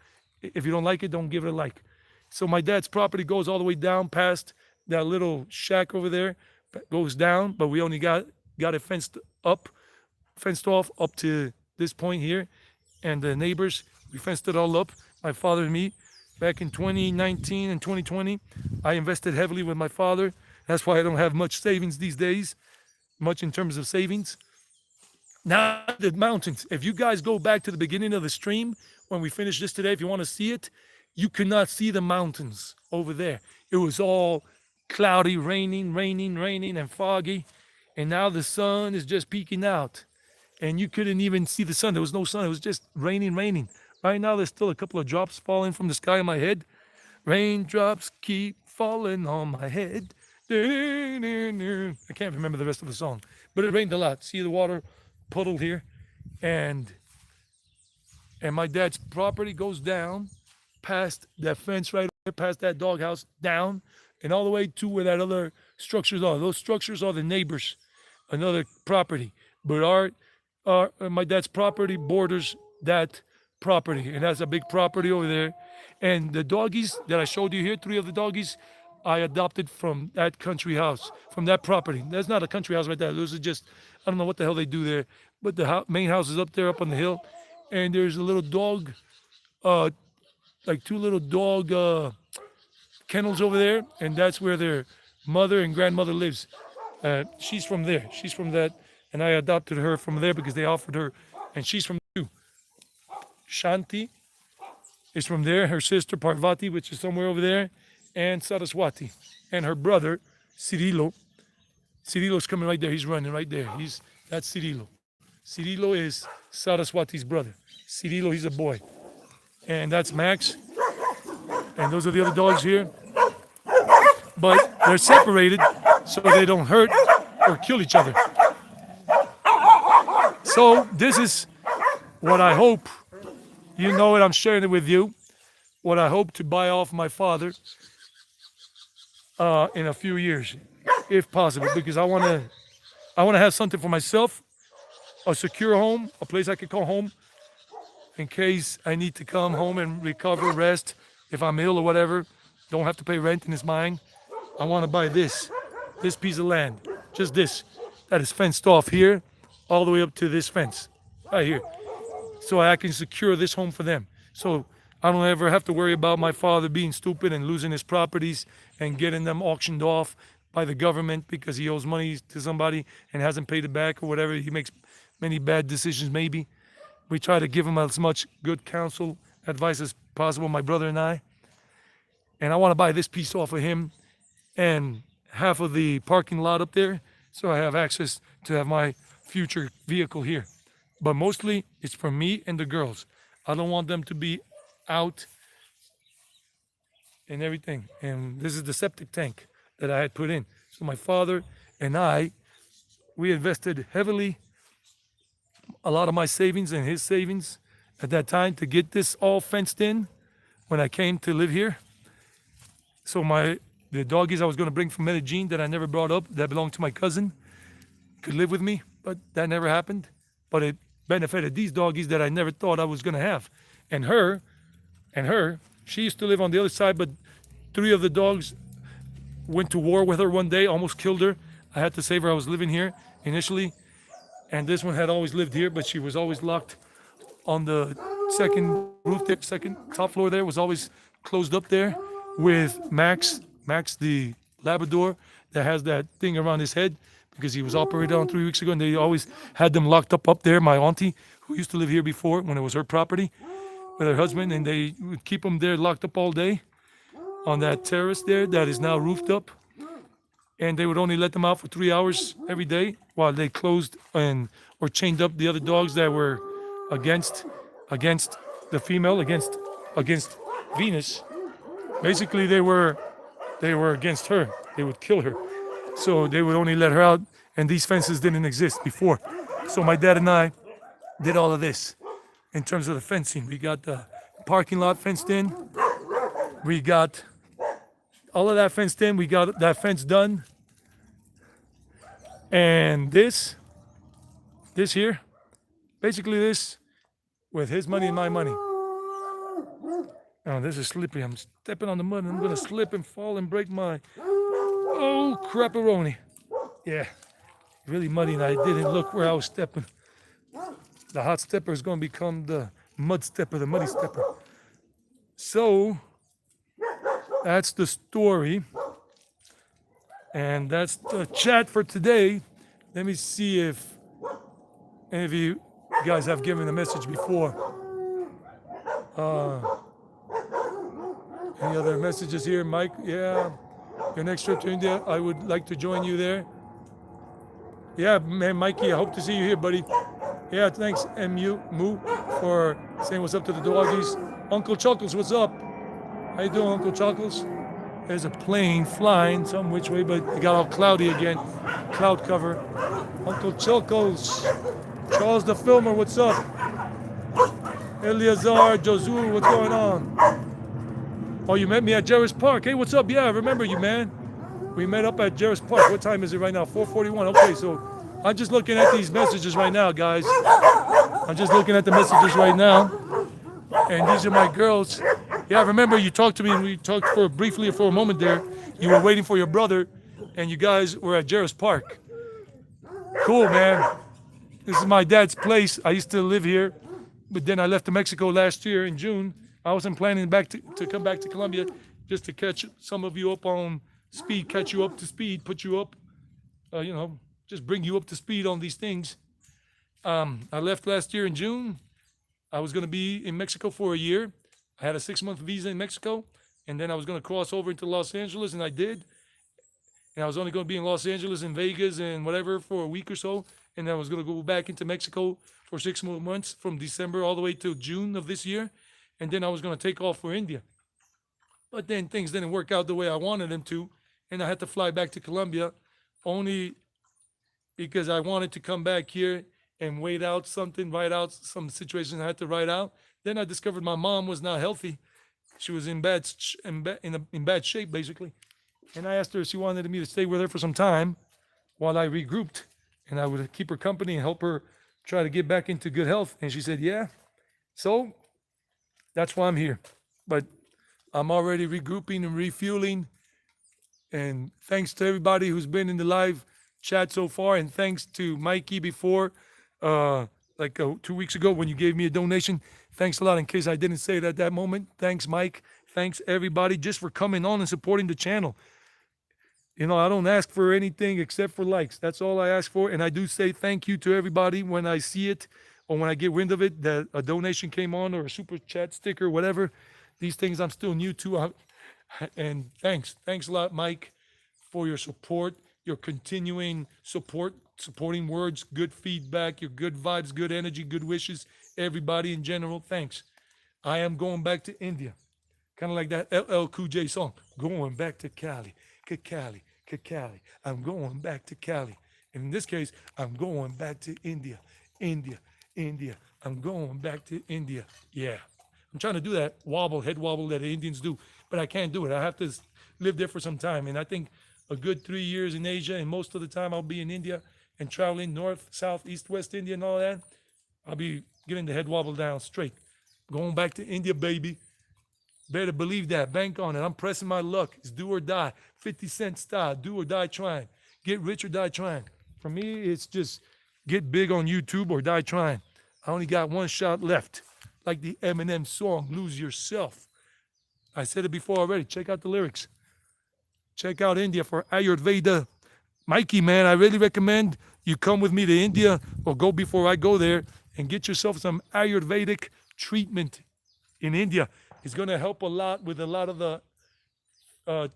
If you don't like it, don't give it a like. So my dad's property goes all the way down past that little shack over there, goes down, but we only got it fenced off up to this point here. And the neighbors, we fenced it all up, my father and me. Back in 2019 and 2020, I invested heavily with my father. That's why I don't have much savings these days, much in terms of savings. Now the mountains, if you guys go back to the beginning of the stream, when we finish this today, if you want to see it, you cannot see the mountains over there. It was all cloudy, raining, and foggy. And now the sun is just peeking out. And you couldn't even see the sun. There was no sun. It was just raining. Right now, there's still a couple of drops falling from the sky on my head. Raindrops keep falling on my head. I can't remember the rest of the song. But it rained a lot. See the water puddle here? And my dad's property goes down past that fence right there, past that doghouse, down, and all the way to where that other structures are. Those structures are the neighbors, another property. But my dad's property borders that property, and that's a big property over there. And the doggies that I showed you here, 3 of the doggies, I adopted from that country house, from that property. That's not a country house right there. Those are just, I don't know what the hell they do there. But the main house is up there, up on the hill. And there's a little dog, like 2 little dog kennels over there. And that's where their mother and grandmother lives. She's from there. She's from that. And I adopted her from there because they offered her. And she's from too. Shanti is from there. Her sister Parvati, which is somewhere over there. And Saraswati. And her brother, Cirilo. Cirilo's coming right there. He's running right there. That's Cirilo. Cirilo is Saraswati's brother. Cirilo, he's a boy. And that's Max. And those are the other dogs here. But they're separated so they don't hurt or kill each other. So this is what I hope, you know it, I'm sharing it with you, what I hope to buy off my father in a few years, if possible, because I want to have something for myself, a secure home, a place I can call home, in case I need to come home and recover, rest, if I'm ill or whatever, don't have to pay rent and it's mine. I want to buy this piece of land, just this, that is fenced off here, all the way up to this fence, right here, so I can secure this home for them. So I don't ever have to worry about my father being stupid and losing his properties and getting them auctioned off by the government because he owes money to somebody and hasn't paid it back or whatever. He makes many bad decisions maybe. We try to give him as much good counsel, advice as possible, my brother and I. And I want to buy this piece off of him and half of the parking lot up there so I have access to have my future vehicle here. But mostly it's for me and the girls. I don't want them to be out and everything. And this is the septic tank that I had put in. So my father and I, we invested heavily, a lot of my savings and his savings at that time to get this all fenced in. when I came to live here. So the doggies I was going to bring from Medellin that I never brought up, that belonged to my cousin, could live with me, but that never happened. But it benefited these doggies that I never thought I was going to have. And her, she used to live on the other side, but 3 of the dogs went to war with her one day, almost killed her. I had to save her. I was living here initially, and this one had always lived here, but she was always locked on the second roof there, second top floor there, was always closed up there with Max the Labrador that has that thing around his head because he was operated on 3 weeks ago, and they always had them locked up there. My auntie, who used to live here before when it was her property with her husband, and they would keep them there locked up all day on that terrace there that is now roofed up. And they would only let them out for 3 hours every day while they closed or chained up the other dogs that were against the female, against Venus. Basically, they were against her. They would kill her. So they would only let her out, and these fences didn't exist before. So my dad and I did all of this in terms of the fencing. We got the parking lot fenced in. We got all of that fenced in. We got that fence done. And this here, basically this, with his money and my money. Oh, this is slippery. I'm stepping on the mud and I'm gonna slip and fall and break my, oh, crapperoni. Yeah, really muddy, and I didn't look where I was stepping. The hot stepper is gonna become the mud stepper, the muddy stepper. So, that's the story. And that's the chat for today. Let me see if any of you guys have given a message before. Any other messages here? Mike, yeah. Your next trip to India, I would like to join you there. Yeah, man, Mikey, I hope to see you here, buddy. Yeah, thanks, Moo, for saying what's up to the doggies. Uncle Chuckles, what's up? How you doing, Uncle Chuckles? There's a plane flying some which way, but it got all cloudy again. Cloud cover. Uncle Chuckles. Charles the Filmer, what's up? Eleazar, Josue, what's going on? Oh, you met me at Jerris Park. Hey, what's up? Yeah, I remember you, man. We met up at Jerris Park. What time is it right now? 4:41. Okay, so I'm just looking at these messages right now, guys. I'm just looking at the messages right now. And these are my girls. Yeah, I remember you talked to me, and we talked briefly for a moment there. You were waiting for your brother, and you guys were at Jerris Park. Cool, man. This is my dad's place. I used to live here, but then I left to Mexico last year in June. I wasn't planning to come back to Colombia just to catch some of you up on speed, catch you up to speed, put you up, just bring you up to speed on these things. I left last year in June. I was going to be in Mexico for a year. I had a 6-month visa in Mexico, and then I was going to cross over into Los Angeles, and I did. And I was only going to be in Los Angeles and Vegas and whatever for a week or so, and then I was going to go back into Mexico for 6 more months from December all the way to June of this year, and then I was going to take off for India. But then things didn't work out the way I wanted them to, and I had to fly back to Colombia only because I wanted to come back here and write out some situations I had to write out. Then I discovered my mom was not healthy. She was in bad shape, basically. And I asked her if she wanted me to stay with her for some time while I regrouped, and I would keep her company and help her try to get back into good health. And she said, yeah. So that's why I'm here. But I'm already regrouping and refueling. And thanks to everybody who's been in the live chat so far. And thanks to Mikey before, 2 weeks ago when you gave me a donation. Thanks a lot. In case I didn't say it at that moment. Thanks, Mike. Thanks, everybody, just for coming on and supporting the channel. I don't ask for anything except for likes. That's all I ask for. And I do say thank you to everybody when I see it or when I get wind of it, that a donation came on or a super chat sticker, whatever. These things I'm still new to. And thanks. Thanks a lot, Mike, for your support, your continuing supporting words, good feedback, your good vibes, good energy, good wishes, everybody in general. Thanks. I am going back to India. Kind of like that LL Cool J song, going back to Cali. Cali. I'm going back to Cali. And in this case, I'm going back to India. I'm going back to India. Yeah. I'm trying to do that head wobble that the Indians do, but I can't do it. I have to live there for some time. And I think a good 3 years in Asia, and most of the time I'll be in India and traveling north, south, east, west India and all that. I'll be getting the head wobble down straight. Going back to India, baby. Better believe that. Bank on it. I'm pressing my luck. It's do or die. 50 Cent style. Do or die trying. Get rich or die trying. For me, it's just get big on YouTube or die trying. I only got one shot left. Like the Eminem song, Lose Yourself. I said it before already. Check out the lyrics. Check out India for Ayurveda. Mikey, man, I really recommend you come with me to India or go before I go there and get yourself some Ayurvedic treatment in India. It's going to help a lot with a lot of the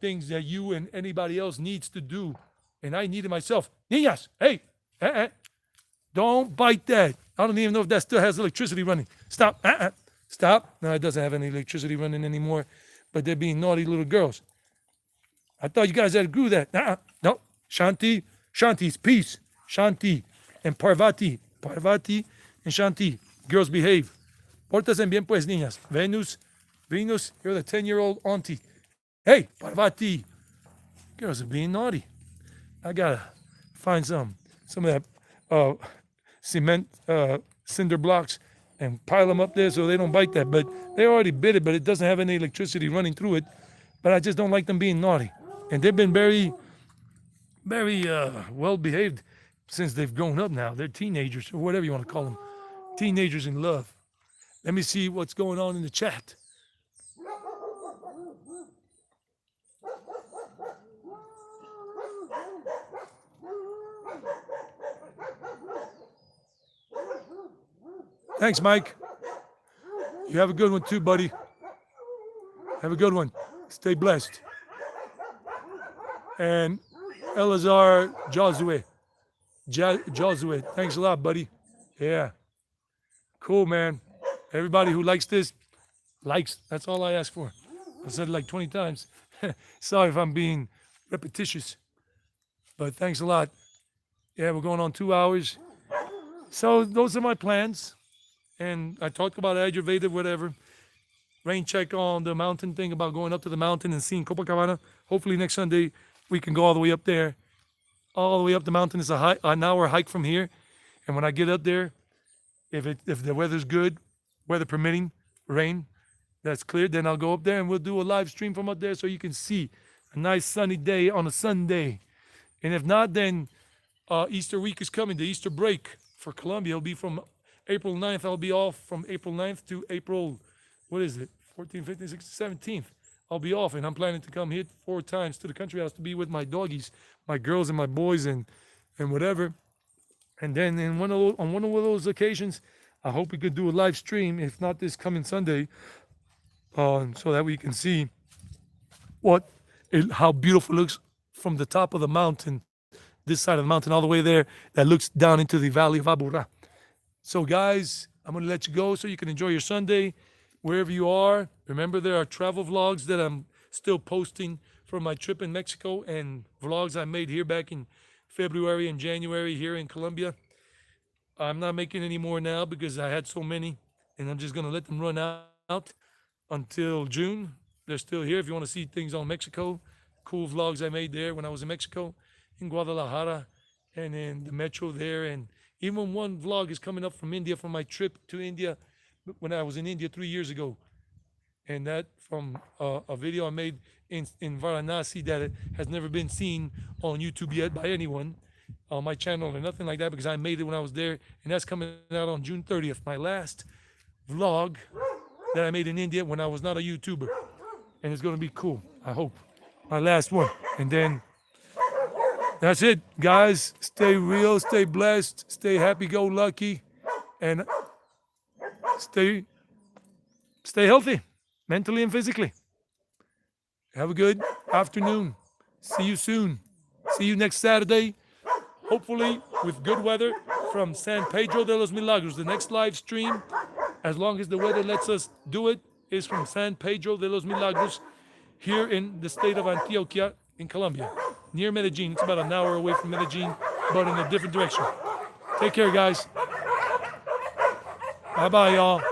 things that you and anybody else needs to do. And I need it myself. Niñas, hey, don't bite that. I don't even know if that still has electricity running. Stop, stop. No, it doesn't have any electricity running anymore, but they're being naughty little girls. I thought you guys had agree with that. No, Shanti, Shanti's peace. Shanti and Parvati. Parvati and Shanti. Girls behave. Pórtense bien pues, niñas. Venus, you're the 10-year-old auntie. Hey, Parvati. Girls are being naughty. I gotta find some of that cement cinder blocks and pile them up there so they don't bite that. But they already bit it, but it doesn't have any electricity running through it. But I just don't like them being naughty. And they've been very, very well behaved since they've grown up now. They're teenagers or whatever you want to call them. Teenagers in love. Let me see what's going on in the chat. Thanks, Mike. You have a good one too, buddy. Have a good one. Stay blessed. And Elazar Josue. Josue. Thanks a lot, buddy. Yeah. Cool, man. Everybody who likes this, likes. That's all I ask for. I said it like 20 times. Sorry if I'm being repetitious. But thanks a lot. Yeah, we're going on 2 hours. So those are my plans. And I talked about Ayurveda, whatever. Rain check on the mountain thing about going up to the mountain and seeing Copacabana. Hopefully next Sunday we can go all the way up there. All the way up the mountain. It's an hour hike from here. And when I get up there, if the weather's good, weather permitting, rain, that's cleared, then I'll go up there and we'll do a live stream from up there so you can see a nice sunny day on a Sunday. And if not, then Easter week is coming, the Easter break for Colombia. It'll be from April 9th. I'll be off from April 9th to April, 14th, 15th, 16th, 17th. I'll be off, and I'm planning to come here 4 times to the country house to be with my doggies, my girls and my boys and whatever. And then on one of those occasions, I hope we could do a live stream, if not this coming Sunday, so that we can see how beautiful it looks from the top of the mountain, this side of the mountain, all the way there, that looks down into the valley of Aburrá. So guys, I'm going to let you go so you can enjoy your Sunday wherever you are. Remember, there are travel vlogs that I'm still posting from my trip in Mexico and vlogs I made here back in February and January here in Colombia. I'm not making any more now because I had so many, and I'm just going to let them run out until June. They're still here. If you want to see things on Mexico, cool vlogs I made there when I was in Mexico, in Guadalajara, and in the metro there. And even one vlog is coming up from India, from my trip to India when I was in India 3 years ago. And that from a video I made in Varanasi that has never been seen on YouTube yet by anyone on my channel or nothing like that, because I made it when I was there. And that's coming out on June 30th, my last vlog that I made in India when I was not a YouTuber. And it's going to be cool, I hope. My last one. And then that's it, guys. Stay real, stay blessed, stay happy-go-lucky, and stay healthy, mentally and physically. Have a good afternoon. See you soon. See you next Saturday, hopefully with good weather from San Pedro de los Milagros. The next live stream, as long as the weather lets us do it, is from San Pedro de los Milagros here in the state of Antioquia in Colombia, near Medellin. It's about an hour away from Medellin, but in a different direction. Take care, guys. Bye-bye, y'all.